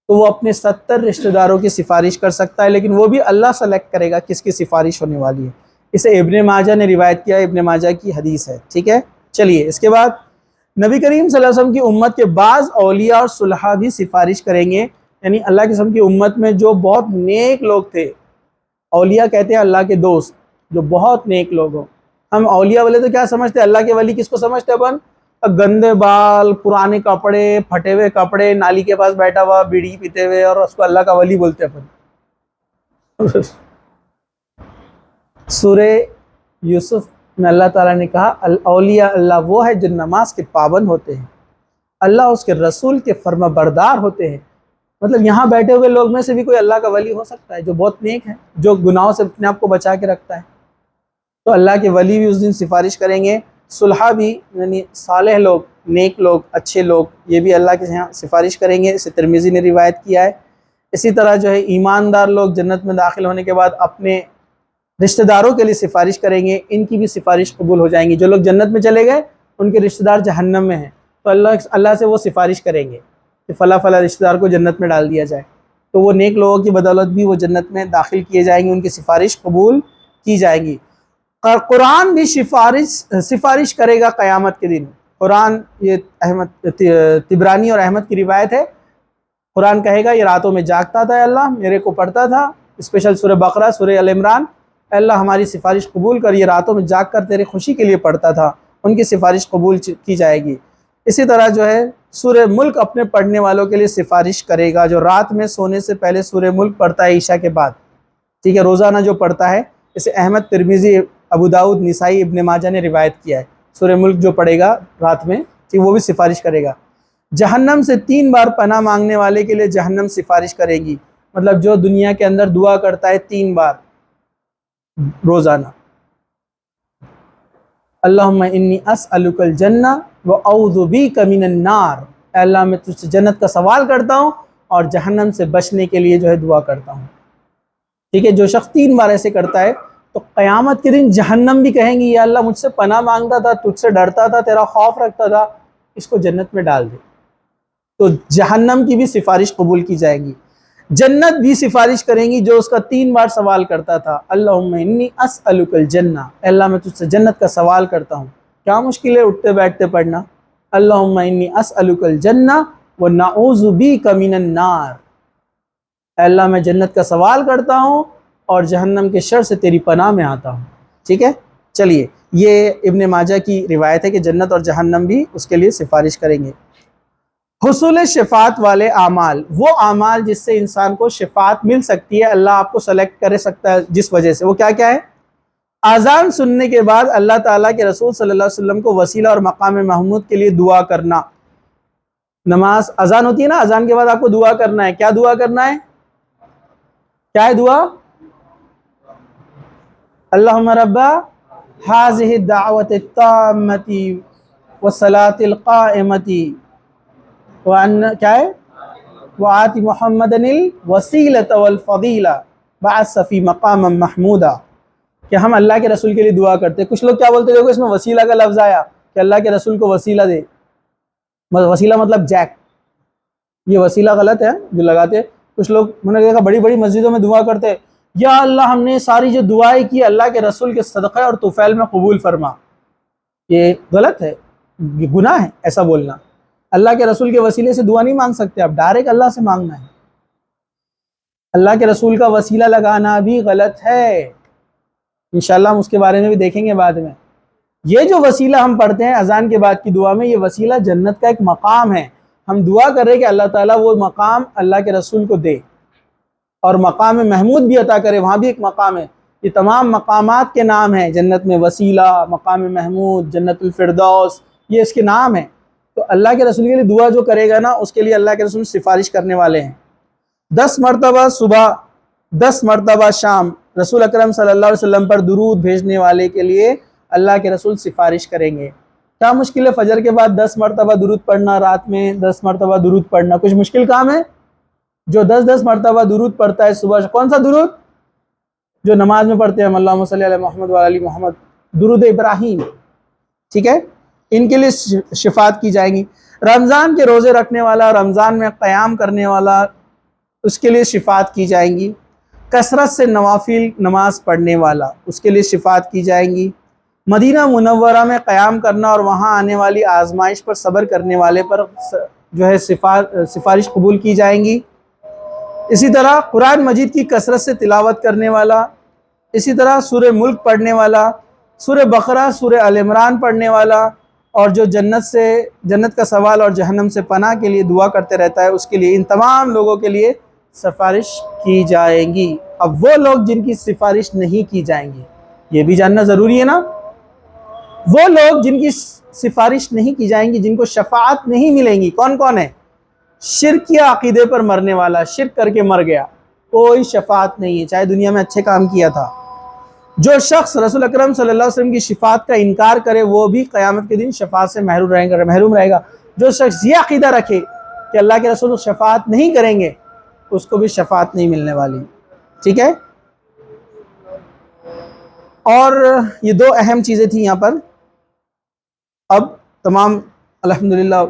[SPEAKER 1] تو وہ اپنے 70 رشتہ داروں کی سفارش کر سکتا ہے، لیکن وہ بھی اللہ سلیکٹ کرے گا کس کی سفارش ہونے والی ہے. اسے ابن ماجہ نے روایت کیا، ابن ماجہ کی حدیث ہے. ٹھیک ہے. چلیے اس کے بعد نبی کریم صلی اللہ علیہ وسلم کی امت کے بعض اولیاء اور صلحاء بھی سفارش کریں گے. یعنی اللہ کے رسول کی امت میں جو بہت نیک لوگ تھے، اولیاء کہتے ہیں اللہ کے دوست، جو بہت نیک لوگ ہوں. ہم اولیاء والے تو کیا سمجھتے ہیں، اللہ کے ولی کس کو سمجھتے ہیں اپن؟ گندے بال، پرانے کپڑے، پھٹے ہوئے کپڑے، نالی کے پاس بیٹھا ہوا، بیڑی پیتے ہوئے، اور اس کو اللہ کا ولی بولتے ہیں اپن. سورہ یوسف میں اللہ تعالیٰ نے کہا اولیاء اللہ وہ ہے جو نماز کے پابند ہوتے ہیں، اللہ اس کے رسول کے فرما بردار ہوتے ہیں. مطلب یہاں بیٹھے ہوئے لوگ میں سے بھی کوئی اللہ کا ولی ہو سکتا ہے جو بہت نیک ہے، جو گناہوں سے اپنے آپ کو بچا کے رکھتا ہے. تو اللہ کے ولی بھی اس دن سفارش کریں گے. صلحاء بھی یعنی صالح لوگ، نیک لوگ، اچھے لوگ، یہ بھی اللہ کے یہاں سفارش کریں گے. اسے ترمذی نے روایت کیا ہے. اسی طرح جو ہے ایماندار لوگ جنت میں داخل ہونے کے بعد اپنے رشتہ داروں کے لیے سفارش کریں گے، ان کی بھی سفارش قبول ہو جائیں گی. جو لوگ جنت میں چلے گئے ان کے رشتہ دار جہنم میں ہیں، تو اللہ سے وہ سفارش کریں گے کہ فلاں فلاں رشتہ دار کو جنت میں ڈال دیا جائے. تو وہ نیک لوگوں کی بدولت بھی وہ جنت میں داخل کیے جائیں گے، ان کی سفارش قبول کی جائے گی. اور قرآن بھی سفارش کرے گا قیامت کے دن. قرآن، یہ طبرانی اور احمد کی روایت ہے. قرآن کہے گا یہ راتوں میں جاگتا تھا، اللہ میرے کو پڑھتا تھا، اسپیشل سورہ بقرہ، سورہ ال عمران. اللہ ہماری سفارش قبول کر، یہ راتوں میں جاگ کر تیری خوشی کے لیے پڑھتا تھا، ان کی سفارش قبول کی جائے گی. اسی طرح جو ہے سورہ ملک اپنے پڑھنے والوں کے لیے سفارش کرے گا، جو رات میں سونے سے پہلے سورہ ملک پڑھتا ہے عشاء کے بعد. ٹھیک ہے، روزانہ جو پڑھتا ہے. اسے احمد، ترمذی، ابو داؤد، نسائی، ابن ماجہ نے روایت کیا ہے. سورہ ملک جو پڑھے گا رات میں، ٹھیک، وہ بھی سفارش کرے گا. جہنم سے 3 بار پناہ مانگنے والے کے لیے جہنم سفارش کرے گی. مطلب جو دنیا کے اندر دعا کرتا ہے 3 بار روزانہ، اللہم انی اسألک الجنہ واعوذ بیک من النار، اے اللہ میں تجھ سے جنت کا سوال کرتا ہوں اور جہنم سے بچنے کے لیے جو ہے دعا کرتا ہوں. ٹھیک ہے. جو شخص 3 بار ایسے کرتا ہے تو قیامت کے دن جہنم بھی کہیں گی یا اللہ مجھ سے پناہ مانگتا تھا، تجھ سے ڈرتا تھا، تیرا خوف رکھتا تھا، اس کو جنت میں ڈال دے. تو جہنم کی بھی سفارش قبول کی جائے گی، جنت بھی سفارش کریں گی جو اس کا 3 بار سوال کرتا تھا، اللہم انی اسألک الجنہ، اے اللہ میں تجھ سے جنت کا سوال کرتا ہوں۔ کیا مشکل ہے اٹھتے بیٹھتے پڑھنا، اللہم انی اسألک الجنہ ونعوذ بیک من النار، اے اللہ میں جنت کا سوال کرتا ہوں اور جہنم کے شر سے تیری پناہ میں آتا ہوں۔ ٹھیک ہے، چلیے، یہ ابن ماجہ کی روایت ہے کہ جنت اور جہنم بھی اس کے لیے سفارش کریں گے۔ حصول شفاعت والے اعمال، وہ اعمال جس سے انسان کو شفاعت مل سکتی ہے، اللہ آپ کو سلیکٹ کر سکتا ہے جس وجہ سے، وہ کیا کیا ہے؟ اذان سننے کے بعد اللہ تعالیٰ کے رسول صلی اللہ علیہ وسلم کو وسیلہ اور مقام محمود کے لیے دعا کرنا۔ نماز اذان ہوتی ہے نا، اذان کے بعد آپ کو دعا کرنا ہے۔ کیا دعا کرنا ہے؟ کیا ہے دعا؟ اللہم رب هذه الدعوة التامة والصلاة القائمة کیا ہے؟ وآت محمد الوسیلۃ والفضیلہ بعث فی مقام محمودا، کہ ہم اللہ کے رسول کے لیے دعا کرتے ہیں۔ کچھ لوگ کیا بولتے ہیں، دیکھو اس میں وسیلہ کا لفظ آیا کہ اللہ کے رسول کو وسیلہ دے، وسیلہ مطلب جیک، یہ وسیلہ غلط ہے جو لگاتے ہیں کچھ لوگ۔ میں نے دیکھا بڑی بڑی مسجدوں میں دعا کرتے ہیں، یا اللہ ہم نے ساری جو دعائیں کی اللہ کے رسول کے صدقہ اور طفیل میں قبول فرما۔ یہ غلط ہے، یہ گناہ ہے ایسا بولنا۔ اللہ کے رسول کے وسیلے سے دعا نہیں مانگ سکتے آپ، ڈائریکٹ اللہ سے مانگنا ہے۔ اللہ کے رسول کا وسیلہ لگانا بھی غلط ہے، انشاءاللہ ہم اس کے بارے میں بھی دیکھیں گے بعد میں۔ یہ جو وسیلہ ہم پڑھتے ہیں اذان کے بعد کی دعا میں، یہ وسیلہ جنت کا ایک مقام ہے۔ ہم دعا کر رہے کہ اللہ تعالیٰ وہ مقام اللہ کے رسول کو دے، اور مقام محمود بھی عطا کرے، وہاں بھی ایک مقام ہے۔ یہ تمام مقامات کے نام ہیں جنت میں، وسیلہ، مقام محمود، جنت الفردوس، یہ اس کے نام ہیں۔ تو اللہ کے رسول کے لیے دعا جو کرے گا نا، اس کے لیے اللہ کے رسول سفارش کرنے والے ہیں۔ 10 مرتبہ صبح، 10 مرتبہ شام رسول اکرم صلی اللہ علیہ وسلم پر درود بھیجنے والے کے لیے اللہ کے رسول سفارش کریں گے۔ کیا مشکل ہے فجر کے بعد 10 مرتبہ درود پڑھنا، رات میں 10 مرتبہ درود پڑھنا؟ کچھ مشکل کام ہے؟ جو 10 مرتبہ درود پڑھتا ہے صبح، کون سا درود؟ جو نماز میں پڑھتے ہیں، اللہم صلی علی محمد وعلی محمد، درود ابراہیم، ٹھیک ہے، ان کے لیے شفاعت کی جائیں گی۔ رمضان کے روزے رکھنے والا، رمضان میں قیام کرنے والا، اس کے لیے شفاعت کی جائیں گی۔ کثرت سے نوافل نماز پڑھنے والا، اس کے لیے شفاعت کی جائیں گی۔ مدینہ منورہ میں قیام کرنا اور وہاں آنے والی آزمائش پر صبر کرنے والے پر جو ہے سفارش قبول کی جائیں گی۔ اسی طرح قرآن مجید کی کثرت سے تلاوت کرنے والا، اسی طرح سورہ ملک پڑھنے والا، سورہ بقرہ، سورہ آل عمران پڑھنے والا، اور جو جنت کا سوال اور جہنم سے پناہ کے لیے دعا کرتے رہتا ہے، اس کے لیے، ان تمام لوگوں کے لیے سفارش کی جائیں گی۔ اب وہ لوگ جن کی سفارش نہیں کی جائیں گی، یہ بھی جاننا ضروری ہے نا۔ وہ لوگ جن کی سفارش نہیں کی جائیں گی، جن کو شفاعت نہیں ملیں گی، کون کون ہے؟ شرک یا عقیدے پر مرنے والا، شرک کر کے مر گیا، کوئی شفاعت نہیں ہے، چاہے دنیا میں اچھے کام کیا تھا۔ جو شخص رسول اکرم صلی اللہ علیہ وسلم کی شفاعت کا انکار کرے، وہ بھی قیامت کے دن شفاعت سے محروم رہے گا۔ جو شخص یہ عقیدہ رکھے کہ اللہ کے رسول شفاعت نہیں کریں گے، اس کو بھی شفاعت نہیں ملنے والی، ٹھیک ہے۔ اور یہ 2 اہم چیزیں تھیں یہاں پر۔ اب تمام الحمدللہ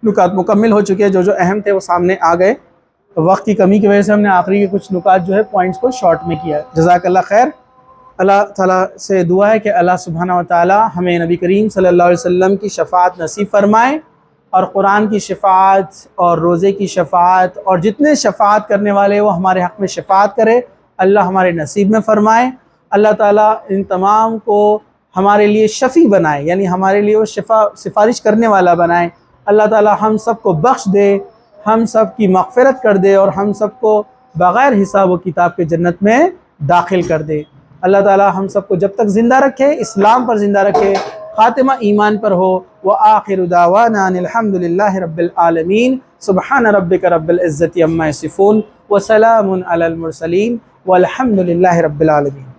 [SPEAKER 1] نکات مکمل ہو چکے ہیں، جو اہم تھے وہ سامنے آ گئے۔ وقت کی کمی کی وجہ سے ہم نے آخری کے کچھ نکات جو ہے پوائنٹس کو شارٹ میں کیا ہے۔ جزاک اللہ خیر۔ اللہ تعالیٰ سے دعا ہے کہ اللہ سبحانہ و تعالیٰ ہمیں نبی کریم صلی اللہ علیہ وسلم کی شفاعت نصیب فرمائے، اور قرآن کی شفاعت اور روزے کی شفاعت اور جتنے شفاعت کرنے والے وہ ہمارے حق میں شفاعت کرے، اللہ ہمارے نصیب میں فرمائے۔ اللہ تعالیٰ ان تمام کو ہمارے لیے شفیع بنائے، یعنی ہمارے لیے وہ سفارش کرنے والا بنائے۔ اللہ تعالیٰ ہم سب کو بخش دے، ہم سب کی مغفرت کر دے، اور ہم سب کو بغیر حساب و کتاب کے جنت میں داخل کر دے۔ اللہ تعالیٰ ہم سب کو جب تک زندہ رکھے، اسلام پر زندہ رکھے، خاتمہ ایمان پر ہو۔ وآخر دعوانا ان الحمد للہ رب العالمین۔ سبحان ربک رب العزت عما یصفون وسلام علی المرسلین والحمد للہ رب العالمین۔